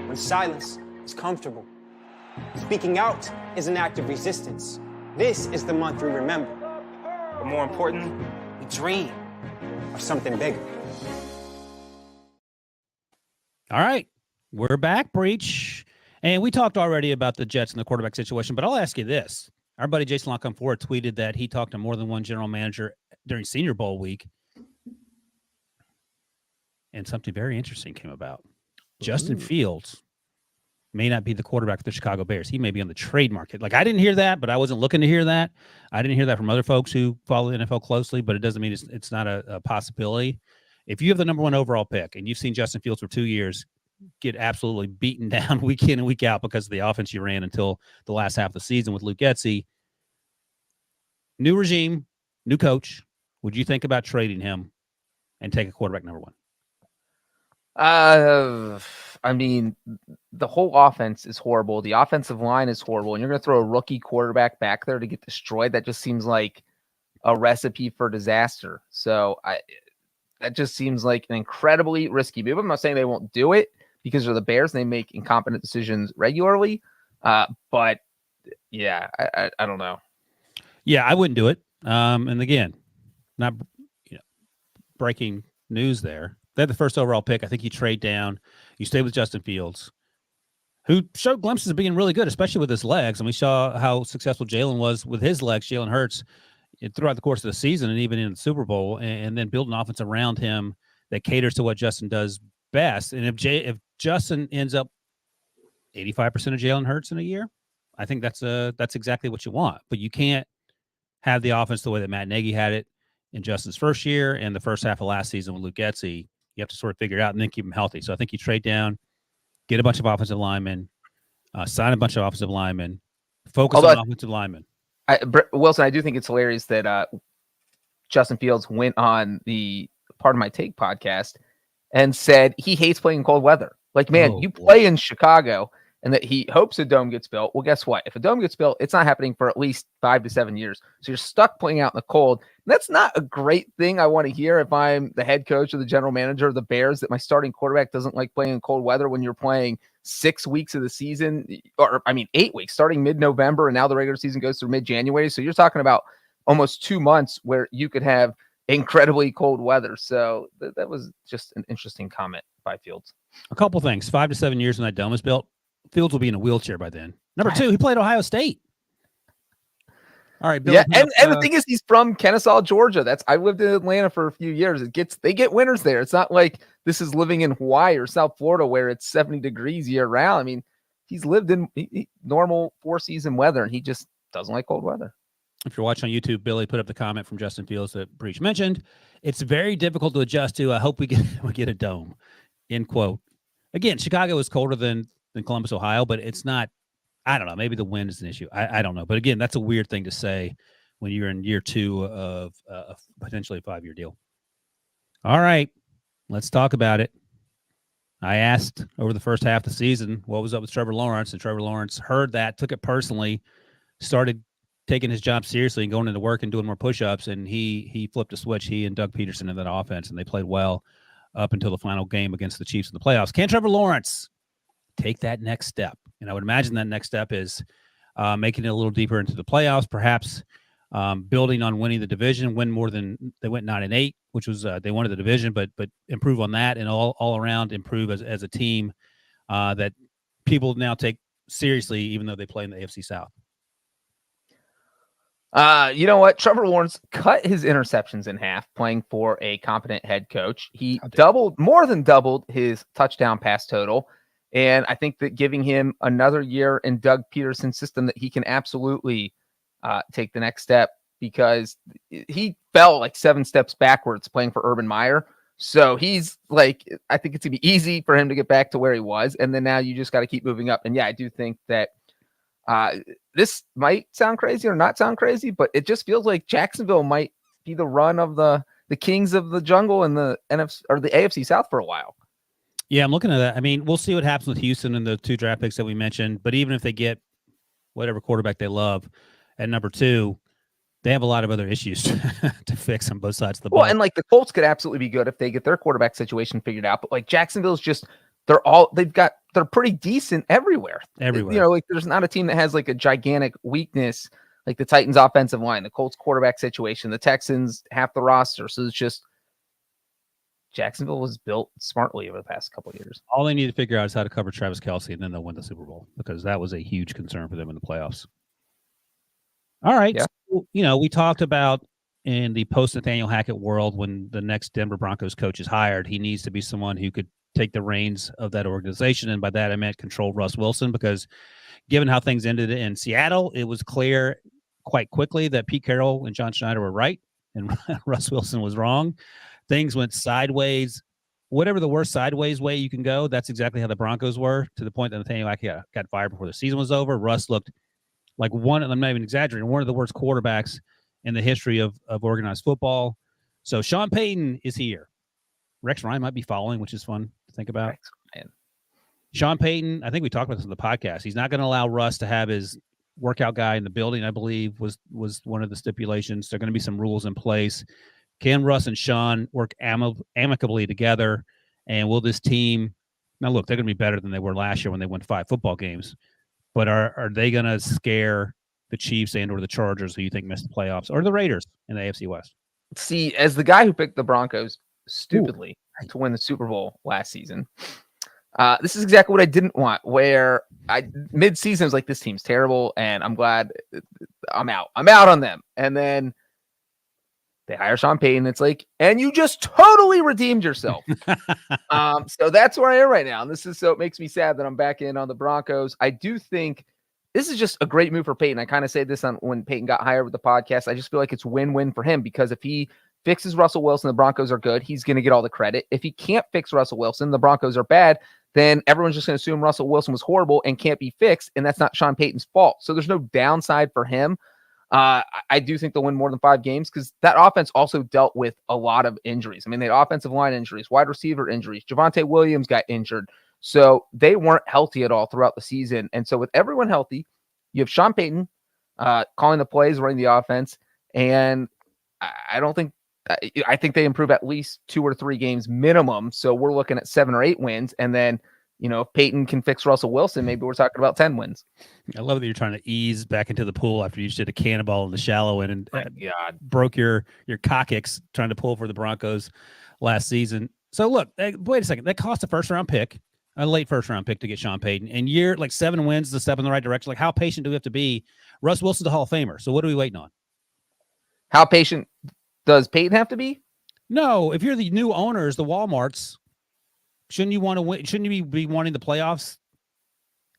when silence is comfortable. Speaking out is an act of resistance. This is the month we remember. But more importantly, we dream of something bigger. All right. We're back, Breech. And we talked already about the Jets and the quarterback situation, but I'll ask you this. Our buddy Jason Lockham-Ford tweeted that he talked to more than one general manager during Senior Bowl week. And something very interesting came about. Justin Fields may not be the quarterback for the Chicago Bears. He may be on the trade market. I didn't hear that, but I wasn't looking to hear that. I didn't hear that from other folks who follow the NFL closely, but it doesn't mean it's not a possibility. If you have the number 1 overall pick and you've seen Justin Fields for 2 years get absolutely beaten down week in and week out because of the offense you ran until the last half of the season with Luke Getsy, new regime, new coach, would you think about trading him and take a quarterback number 1? I mean, the whole offense is horrible. The offensive line is horrible. And you're going to throw a rookie quarterback back there to get destroyed. That just seems like a recipe for disaster. So that just seems like an incredibly risky move. I'm not saying they won't do it because they're the Bears and they make incompetent decisions regularly. But yeah, I don't know. Yeah, I wouldn't do it. And again, not breaking news there. They had the first overall pick. I think you trade down. You stay with Justin Fields, who showed glimpses of being really good, especially with his legs. And we saw how successful Jalen was with his legs, Jalen Hurts, throughout the course of the season and even in the Super Bowl, and then build an offense around him that caters to what Justin does best. And if Justin ends up 85% of Jalen Hurts in a year, I think that's exactly what you want. But you can't have the offense the way that Matt Nagy had it in Justin's first year and the first half of last season with Luke Getsy. You have to sort of figure it out and then keep him healthy. So I think you trade down, get a bunch of offensive linemen, sign a bunch of offensive linemen, focus on offensive linemen. Wilson, I do think it's hilarious that Justin Fields went on the Part of My Take podcast and said he hates playing in cold weather. Like, man, Oh, you boy. play in Chicago, and that he hopes a dome gets built. Well, guess what? If a dome gets built, it's not happening for at least 5 to 7 years. So you're stuck playing out in the cold. And that's not a great thing I want to hear if I'm the head coach or the general manager of the Bears, that my starting quarterback doesn't like playing in cold weather when you're playing 6 weeks of the season, or 8 weeks, starting mid-November, and now the regular season goes through mid-January. So you're talking about almost 2 months where you could have incredibly cold weather. So that was just an interesting comment by Fields. A couple things. 5 to 7 years when that dome is built, Fields will be in a wheelchair by then. Number 2, he played Ohio State. All right, Bill, yeah, and the thing is, he's from Kennesaw, Georgia. I lived in Atlanta for a few years. They get winters there. It's not like this is living in Hawaii or South Florida where it's 70 degrees year round. I mean, he's lived in normal 4-season weather, and he just doesn't like cold weather. If you're watching on YouTube, Billy put up the comment from Justin Fields that Breech mentioned. It's very difficult to adjust to. I hope we get a dome. End quote. Again, Chicago is colder than Columbus, Ohio, but it's not. I don't know. Maybe the wind is an issue. I don't know. But again, that's a weird thing to say when you're in year 2 of potentially a 5-year deal. All right, let's talk about it. I asked over the first half of the season what was up with Trevor Lawrence, and Trevor Lawrence heard that, took it personally, started taking his job seriously and going into work and doing more push-ups, and he flipped a switch, he and Doug Peterson in that offense, and they played well up until the final game against the Chiefs in the playoffs. Can Trevor Lawrence take that next step? And I would imagine that next step is making it a little deeper into the playoffs, perhaps building on winning the division, win more than they went 9-8, which was they wanted the division, but improve on that and all around improve as a team that people now take seriously, even though they play in the AFC South. You know what? Trevor Lawrence cut his interceptions in half playing for a competent head coach. He more than doubled his touchdown pass total. And I think that giving him another year in Doug Peterson's system, that he can absolutely take the next step, because he fell like 7 steps backwards playing for Urban Meyer. So he's like, I think it's going to be easy for him to get back to where he was. And then now you just got to keep moving up. And yeah, I do think that this might sound crazy or not sound crazy, but it just feels like Jacksonville might be the run of the kings of the jungle in the NFC or the AFC South for a while. Yeah, I'm looking at that. I mean, we'll see what happens with Houston and the 2 draft picks that we mentioned. But even if they get whatever quarterback they love at number 2, they have a lot of other issues to fix on both sides of the ball. Well, and like the Colts could absolutely be good if they get their quarterback situation figured out. But like Jacksonville's just, they're pretty decent everywhere. Everywhere. You know, like there's not a team that has like a gigantic weakness like the Titans offensive line, the Colts quarterback situation, the Texans half the roster. So it's just Jacksonville was built smartly over the past couple of years. All they need to figure out is how to cover Travis Kelce, and then they'll win the Super Bowl, because that was a huge concern for them in the playoffs. All right. Yeah. So, we talked about in the post-Nathaniel Hackett world, when the next Denver Broncos coach is hired, he needs to be someone who could take the reins of that organization. And by that, I meant control Russ Wilson, because given how things ended in Seattle, it was clear quite quickly that Pete Carroll and John Schneider were right and Russ Wilson was wrong. Things went sideways, whatever the worst sideways way you can go. That's exactly how the Broncos were, to the point that Nathaniel Hackett got fired before the season was over. Russ looked like I'm not even exaggerating, one of the worst quarterbacks in the history of organized football. So Sean Payton is here. Rex Ryan might be following, which is fun to think about. Sean Payton, I think we talked about this on the podcast. He's not going to allow Russ to have his workout guy in the building, I believe was one of the stipulations. There are going to be some rules in place. Can Russ and Sean work amicably together? And will this team – now, look, they're going to be better than they were last year when they won 5 football games. But are they going to scare the Chiefs and or the Chargers, who you think missed the playoffs, or the Raiders in the AFC West? See, as the guy who picked the Broncos stupidly to win the Super Bowl last season, this is exactly what I didn't want, where mid-season was like, this team's terrible, and I'm glad I'm out. I'm out on them. And then they hire Sean Payton. It's like, and you just totally redeemed yourself. So that's where I am right now. And it makes me sad that I'm back in on the Broncos. I do think this is just a great move for Payton. I kind of say this on when Payton got hired with the podcast. I just feel like it's win-win for him, because if he fixes Russell Wilson, the Broncos are good. He's going to get all the credit. If he can't fix Russell Wilson, the Broncos are bad. Then everyone's just going to assume Russell Wilson was horrible and can't be fixed, and that's not Sean Payton's fault. So there's no downside for him. I do think they'll win more than 5 games because that offense also dealt with a lot of injuries. I mean, they had offensive line injuries, wide receiver injuries. Javonte Williams got injured. So they weren't healthy at all throughout the season. And so with everyone healthy, you have Sean Payton calling the plays, running the offense. And I think they improve at least 2 or 3 games minimum. So we're looking at 7 or 8 wins. And then, if Payton can fix Russell Wilson, maybe we're talking about 10 wins. I love that you're trying to ease back into the pool after you just did a cannonball in the shallow end and broke your coccyx trying to pull for the Broncos last season. So look, wait a second. That cost a first-round pick, a late first-round pick to get Sean Payton. And you're like 7 wins is a step in the right direction. Like, how patient do we have to be? Russ Wilson's a Hall of Famer. So what are we waiting on? How patient does Payton have to be? No, if you're the new owners, the Walmarts, shouldn't you want to win? Shouldn't you be wanting the playoffs?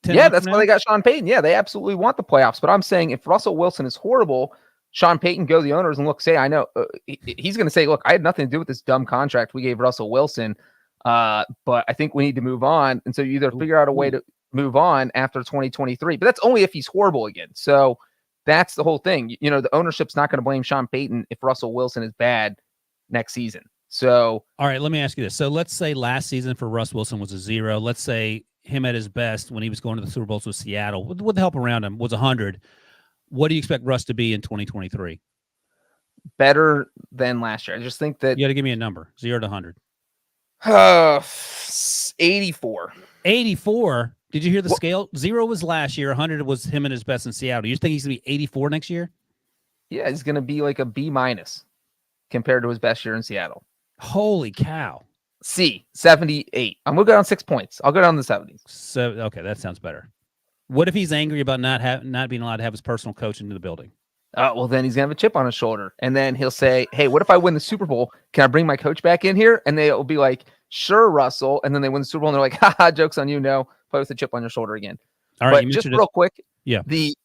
Yeah, that's why they got Sean Payton. Yeah, they absolutely want the playoffs. But I'm saying if Russell Wilson is horrible, Sean Payton go to the owners and look, say, I know he's going to say, look, I had nothing to do with this dumb contract we gave Russell Wilson, but I think we need to move on. And so you either figure out a way to move on after 2023, but that's only if he's horrible again. So that's the whole thing. The ownership's not going to blame Sean Payton if Russell Wilson is bad next season. So, all right, let me ask you this. So let's say last season for Russ Wilson was a 0. Let's say him at his best when he was going to the Super Bowls with Seattle, with the help around him, was 100. What do you expect Russ to be in 2023? Better than last year. I just think that you got to give me a number, 0 to 100. 84. 84. Did you hear the scale? 0 was last year. 100 was him at his best in Seattle. You think he's going to be 84 next year? Yeah, he's going to be like a B- compared to his best year in Seattle. Holy cow. C, 78. I'm going to go down 6 points. I'll go down the 70s. So, okay, that sounds better. What if he's angry about not being allowed to have his personal coach into the building? Well, then he's going to have a chip on his shoulder. And then he'll say, hey, what if I win the Super Bowl? Can I bring my coach back in here? And they'll be like, sure, Russell. And then they win the Super Bowl and they're like, haha, joke's on you. No, play with the chip on your shoulder again. All right. But just real quick. Yeah. The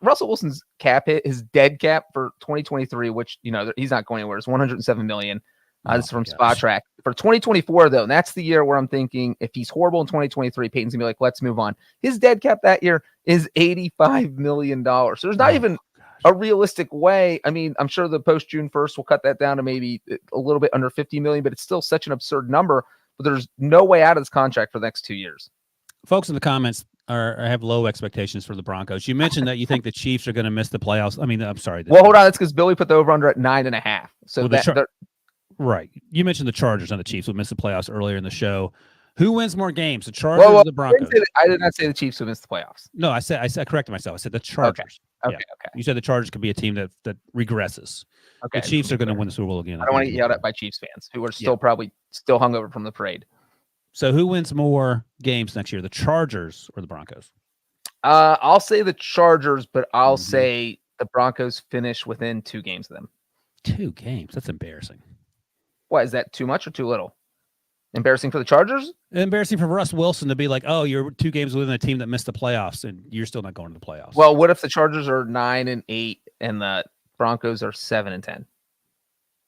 Russell Wilson's cap hit, his dead cap for 2023, which, he's not going anywhere. It's $107 million. This is from Spot Track. For 2024, though, and that's the year where I'm thinking if he's horrible in 2023, Payton's going to be like, let's move on. His dead cap that year is $85 million. So there's not even a realistic way. I mean, I'm sure the post June 1st will cut that down to maybe a little bit under 50 million, but it's still such an absurd number. But there's no way out of this contract for the next 2 years. Folks in the comments have low expectations for the Broncos. You mentioned that you think the Chiefs are going to miss the playoffs. I mean, I'm sorry. Well, hold on. That's because Billy put the over under at 9.5. So right. You mentioned the Chargers, not the Chiefs, would miss the playoffs earlier in the show. Who wins more games, the Chargers or the Broncos? I did not say the Chiefs would miss the playoffs. No, I corrected myself. I said the Chargers. Okay. You said the Chargers could be a team that regresses. Okay. The Chiefs are going to win the Super Bowl again. I don't want to get yelled at by Chiefs fans who are still probably still hungover from the parade. So who wins more games next year, the Chargers or the Broncos? I'll say the Chargers, but I'll say the Broncos finish within 2 games of them. 2 games? That's embarrassing. What, is that too much or too little? Embarrassing for the Chargers? Embarrassing for Russ Wilson to be like, oh, you're 2 games within a team that missed the playoffs, and you're still not going to the playoffs. Well, what if the Chargers are 9-8 and the Broncos are 7-10?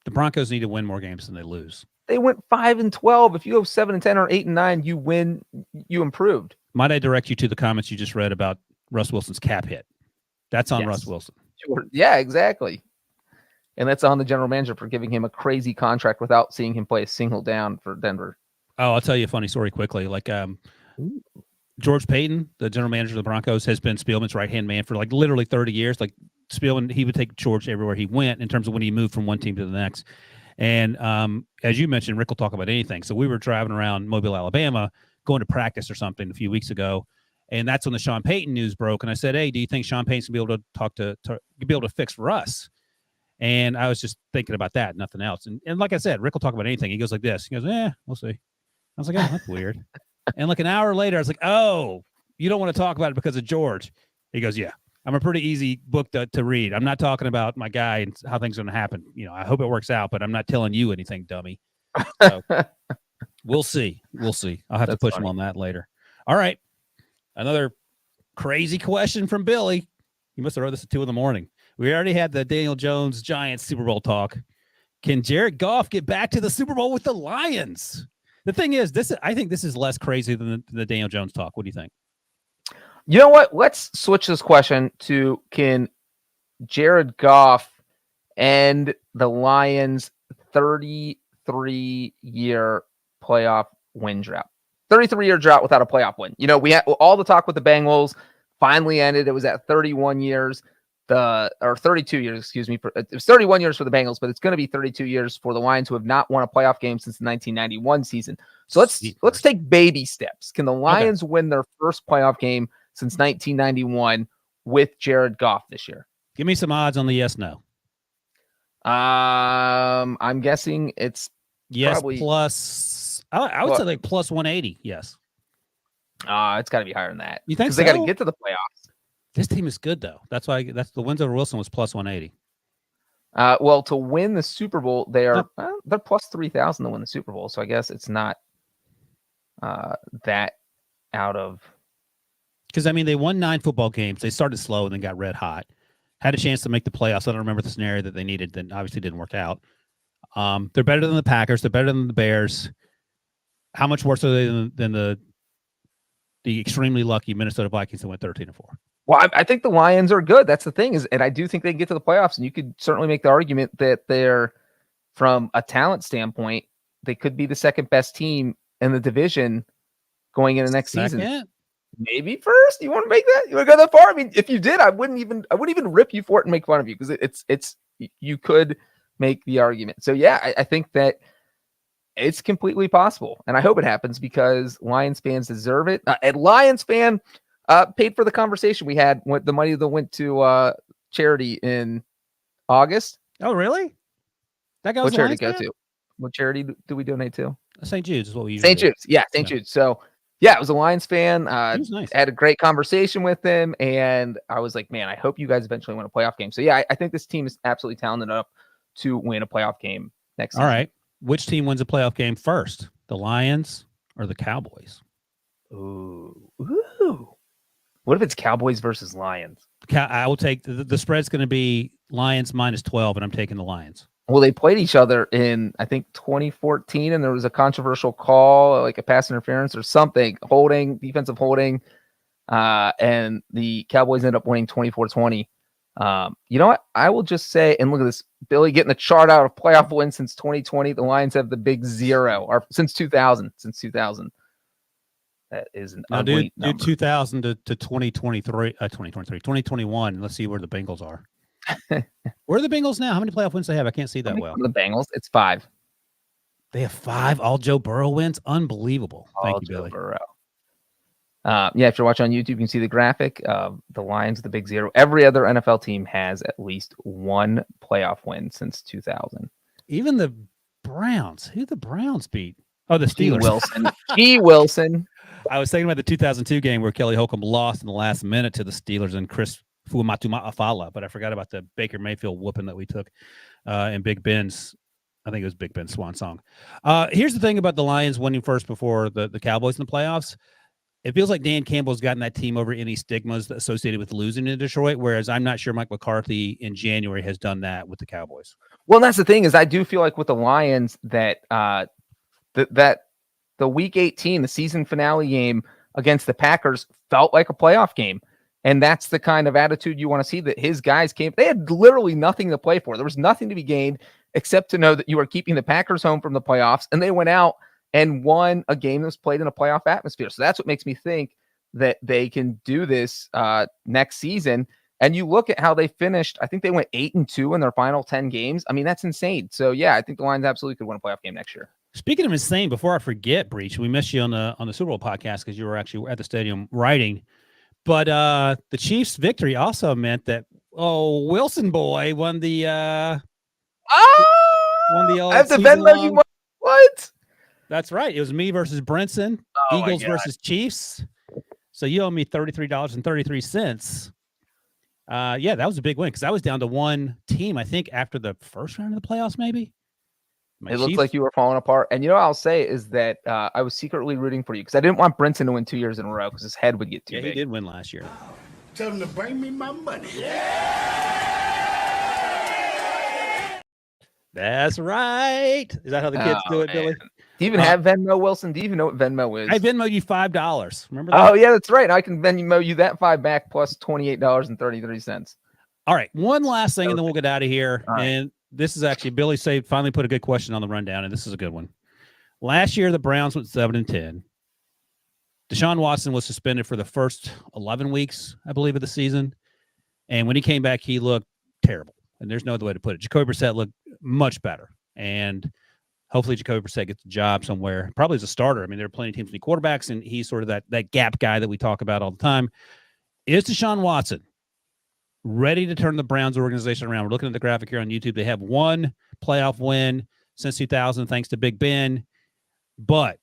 The Broncos need to win more games than they lose. They went 5-12. If you go 7-10 or 8-9, you win. You improved. Might I direct you to the comments you just read about Russ Wilson's cap hit? That's on Russ Wilson. Sure. Yeah, exactly. And that's on the general manager for giving him a crazy contract without seeing him play a single down for Denver. Oh, I'll tell you a funny story quickly. Like George Payton, the general manager of the Broncos, has been Spielman's right-hand man for like literally 30 years. Like Spielman, he would take George everywhere he went in terms of when he moved from one team to the next. And as you mentioned, Rick will talk about anything. So we were driving around Mobile, Alabama, going to practice or something a few weeks ago. And that's when the Sean Payton news broke. And I said, hey, do you think Sean Payton's going to be able to be able to fix Russ? And I was just thinking about that, nothing else. And like I said, Rick will talk about anything. He goes like this. He goes, we'll see. I was like, oh, that's weird. And like an hour later, I was like, oh, you don't want to talk about it because of George. He goes, yeah, I'm a pretty easy book to read. I'm not talking about my guy and how things are going to happen. I hope it works out, but I'm not telling you anything, dummy. So we'll see. I'll have to push him on that later. All right. Another crazy question from Billy. You must have wrote this at 2 a.m. We already had the Daniel Jones Giants Super Bowl talk. Can Jared Goff get back to the Super Bowl with the Lions? The thing is, I think this is less crazy than the Daniel Jones talk. What do you think? You know what? Let's switch this question to, can Jared Goff and the Lions 33-year playoff win drought. 33-year drought without a playoff win. You know, we had all the talk with the Bengals finally ended. It was at 31 years. Or 32 years, excuse me. It was 31 years for the Bengals, but it's going to be 32 years for the Lions, who have not won a playoff game since the 1991 season. So let's take baby steps. Can the Lions win their first playoff game since 1991 with Jared Goff this year? Give me some odds on the yes/no. I'm guessing it's yes probably, plus. I would say like plus 180. Yes. It's got to be higher than that. You think because so? They got to get to the playoffs. This team is good though. That's why the wins over Wilson was plus 180. Well, to win the Super Bowl, they're plus 3,000 to win the Super Bowl. So I guess it's not that out of. Because I mean, they won 9 football games. They started slow and then got red hot. Had a chance to make the playoffs. I don't remember the scenario that they needed. That obviously didn't work out. They're better than the Packers. They're better than the Bears. How much worse are they than the extremely lucky Minnesota Vikings that went 13-4? Well, I think the Lions are good. That's the thing and I do think they can get to the playoffs. And you could certainly make the argument that they're, from a talent standpoint, they could be the second best team in the division going into next season. Maybe first. You want to make that? You want to go that far? I mean, if you did, I wouldn't even rip you for it and make fun of you, because it's you could make the argument. So yeah, I think that it's completely possible, and I hope it happens because Lions fans deserve it. A Lions fan paid for the conversation we had with the money that went to charity in August. Oh, really? That goes. What charity go to? What charity do we donate to? St. Jude's is what we usually St. Jude's. Yeah, St. Jude's. So yeah, I was a Lions fan. He was nice. Had a great conversation with him, and I was like, man, I hope you guys eventually win a playoff game. So yeah, I think this team is absolutely talented enough to win a playoff game next season. All right. Which team wins a playoff game first? The Lions or the Cowboys? Ooh. What if it's Cowboys versus Lions? I will take the spread's going to be Lions minus 12, and I'm taking the Lions. Well, they played each other in, I think, 2014, and there was a controversial call, like a pass interference or something, defensive holding, and the Cowboys ended up winning 24-20. You know what? I will just say, and look at this, Billy getting the chart out of playoff wins since 2020. The Lions have the big 0, or since 2000. That is an ugly number. 2000 to 2021. Let's see where the Bengals are. Where are the Bengals now? How many playoff wins do they have? I can't see that well. The Bengals, it's 5. They have 5 all Joe Burrow wins. Unbelievable. Thank you, Billy. Burrow. Yeah, if you're watching on YouTube, you can see the graphic of the Lions, the big 0. Every other NFL team has at least 1 playoff win since 2000. Even the Browns. Who the Browns beat? Oh, the Steelers. G. Wilson. I was thinking about the 2002 game where Kelly Holcomb lost in the last minute to the Steelers and Chris Fuamatuma-Afala, but I forgot about the Baker Mayfield whooping that we took in Big Ben's. I think it was Big Ben's swan song. Here's the thing about the Lions winning first before the Cowboys in the playoffs. It feels like Dan Campbell's gotten that team over any stigmas associated with losing in Detroit, whereas I'm not sure Mike McCarthy in January has done that with the Cowboys. Well, that's the thing, is I do feel like with the Lions that that the Week 18, the season finale game against the Packers, felt like a playoff game. And that's the kind of attitude you want to see, that his guys came. They had literally nothing to play for. There was nothing to be gained except to know that you are keeping the Packers home from the playoffs. And they went out and won a game that was played in a playoff atmosphere. So that's what makes me think that they can do this next season. And you look at how they finished. I think they went 8-2 in their final 10 games. I mean, that's insane. So yeah, I think the Lions absolutely could win a playoff game next year. Speaking of insane, before I forget, Breech, we missed you on the Super Bowl podcast because you were actually at the stadium writing. But the Chiefs' victory also meant that Wilson boy won the I have to Venmo you. What? That's right. It was me versus Brinson. Eagles versus Chiefs. So you owe me $33.33. Yeah, that was a big win because I was down to one team, I think, after the first round of the playoffs, maybe. It looks like you were falling apart. And you know what I'll say is that I was secretly rooting for you because I didn't want Brinson to win 2 years in a row because his head would get too big. He did win last year. Tell him to bring me my money. That's right. Is that how the kids do it, man. Billy? Do you even have Venmo, Wilson? Do you even know what Venmo is? I Venmo you $5. Remember that? Oh, yeah, that's right. I can Venmo you that $5 back plus $28.33. All right, one last thing, and then we'll get out of here. All right. And this is actually Billy finally put a good question on the rundown, and this is a good one. Last year, the Browns went 7-10. DeShaun Watson was suspended for the first 11 weeks, I believe, of the season. And when he came back, he looked terrible. And there's no other way to put it. Jacoby Brissett looked much better. And hopefully Jacoby Brissett gets a job somewhere, probably as a starter. I mean, there are plenty of teams who need quarterbacks, and he's sort of that gap guy that we talk about all the time. Is DeShaun Watson ready to turn the Browns organization around? We're looking at the graphic here on YouTube. They have one playoff win since 2000, thanks to Big Ben. But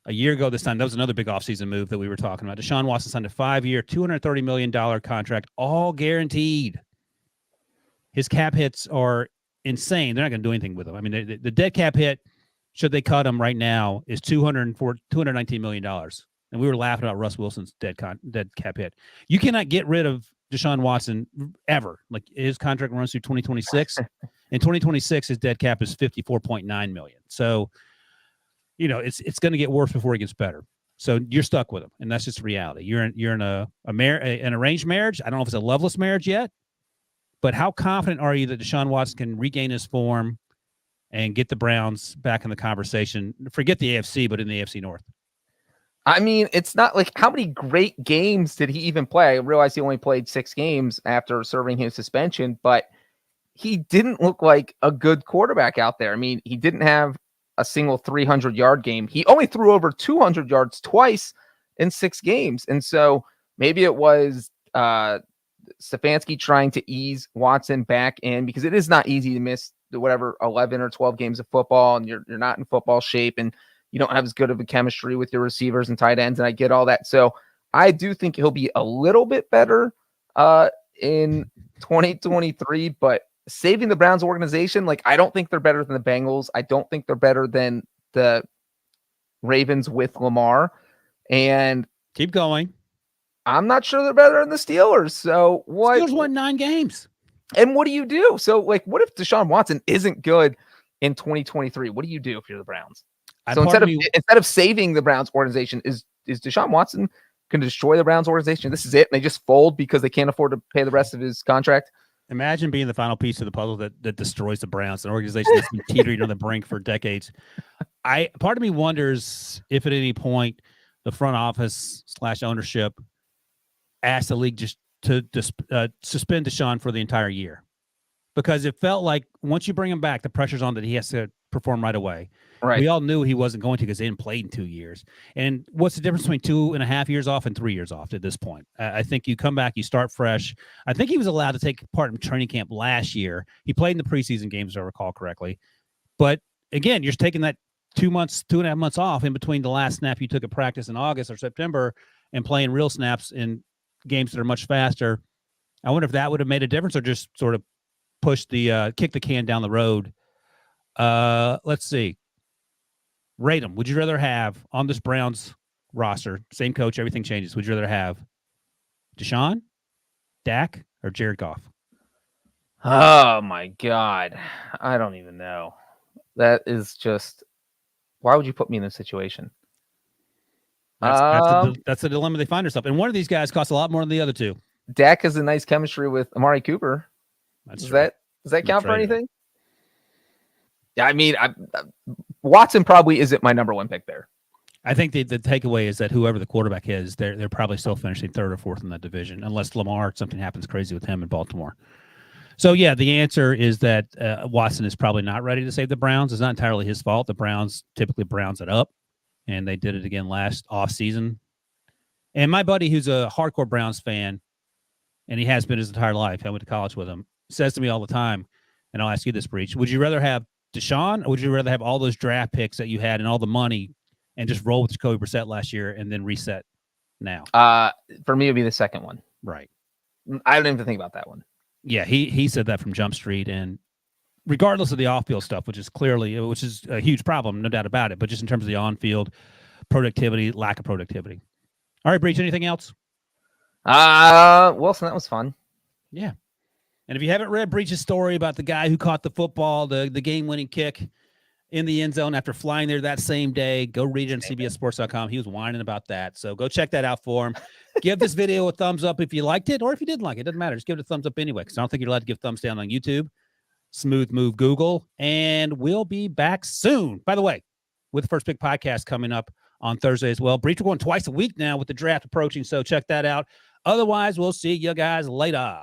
a year ago this time, that was another big offseason move that we were talking about. DeShaun Watson signed a 5-year, $230 million contract, all guaranteed. His cap hits are insane. They're not going to do anything with him. I mean, the dead cap hit, should they cut him right now, is $219 million. And we were laughing about Russ Wilson's dead cap hit. You cannot get rid of DeShaun Watson ever. Like, his contract runs through 2026. In 2026, his dead cap is $54.9 million. So, you know, it's going to get worse before it gets better. So you're stuck with him, and that's just reality. You're in an arranged marriage. I don't know if it's a loveless marriage yet, but how confident are you that DeShaun Watson can regain his form and get the Browns back in the conversation? Forget the AFC, but in the AFC North. I mean, it's not like, how many great games did he even play? I realize he only played 6 games after serving his suspension, but he didn't look like a good quarterback out there. I mean, he didn't have a single 300-yard game. He only threw over 200 yards twice in 6 games. And so maybe it was Stefanski trying to ease Watson back in, because it is not easy to miss whatever 11 or 12 games of football, and you're not in football shape, and you don't have as good of a chemistry with your receivers and tight ends. And I get all that. So I do think he'll be a little bit better in 2023, but saving the Browns organization, like, I don't think they're better than the Bengals. I don't think they're better than the Ravens with Lamar. And keep going. I'm not sure they're better than the Steelers. So what? Steelers won 9 games. And what do you do? So, like, what if DeShaun Watson isn't good in 2023? What do you do if you're the Browns? So instead of saving the Browns organization, is DeShaun Watson going to destroy the Browns organization? This is it, and they just fold because they can't afford to pay the rest of his contract? Imagine being the final piece of the puzzle that destroys the Browns, an organization that's been teetering on the brink for decades. Part of me wonders if at any point the front office / ownership asked the league just to suspend DeShaun for the entire year, because it felt like once you bring him back, the pressure's on that he has to perform right away. Right. We all knew he wasn't going to, because they didn't play in 2 years. And what's the difference between 2.5 years off and 3 years off at this point? I think you come back, you start fresh. I think he was allowed to take part in training camp last year. He played in the preseason games, if I recall correctly. But again, you're taking that 2.5 months off in between the last snap you took at practice in August or September and playing real snaps in games that are much faster. I wonder if that would have made a difference, or just sort of push kick the can down the road. Let's see. Rate them. Would you rather have on this Browns roster, same coach, everything changes, would you rather have DeShaun, Dak, or Jared Goff? Oh my God. I don't even know. That is just, why would you put me in this situation? That's the dilemma they find themselves. And one of these guys costs a lot more than the other two. Dak has a nice chemistry with Amari Cooper. Does that count for anything? Yeah, I mean, Watson probably isn't my number 1 pick there. I think the takeaway is that whoever the quarterback is, they're probably still finishing 3rd or 4th in that division, unless something happens crazy with him in Baltimore. So, yeah, the answer is that Watson is probably not ready to save the Browns. It's not entirely his fault. The Browns typically Browns it up, and they did it again last offseason. And my buddy, who's a hardcore Browns fan, and he has been his entire life, I went to college with him, says to me all the time, and I'll ask you this, Breech, would you rather have DeShaun, or would you rather have all those draft picks that you had and all the money and just roll with Jacoby Brissett last year and then reset now? For me, it would be the second one. Right. I don't even think about that one. Yeah, he said that from Jump Street, and regardless of the off-field stuff, which is a huge problem, no doubt about it, but just in terms of the on-field productivity, lack of productivity. All right, Breech, anything else? Wilson, that was fun. Yeah. And if you haven't read Breech's story about the guy who caught the football, the game-winning kick in the end zone after flying there that same day, go read it on CBSSports.com. He was whining about that. So go check that out for him. Give this video a thumbs up if you liked it, or if you didn't like it. Doesn't matter. Just give it a thumbs up anyway, because I don't think you're allowed to give thumbs down on YouTube. Smooth move Google, and we'll be back soon. By the way, with the First Pick podcast coming up on Thursday as well. Breech, we're going twice a week now with the draft approaching, so check that out. Otherwise, we'll see you guys later.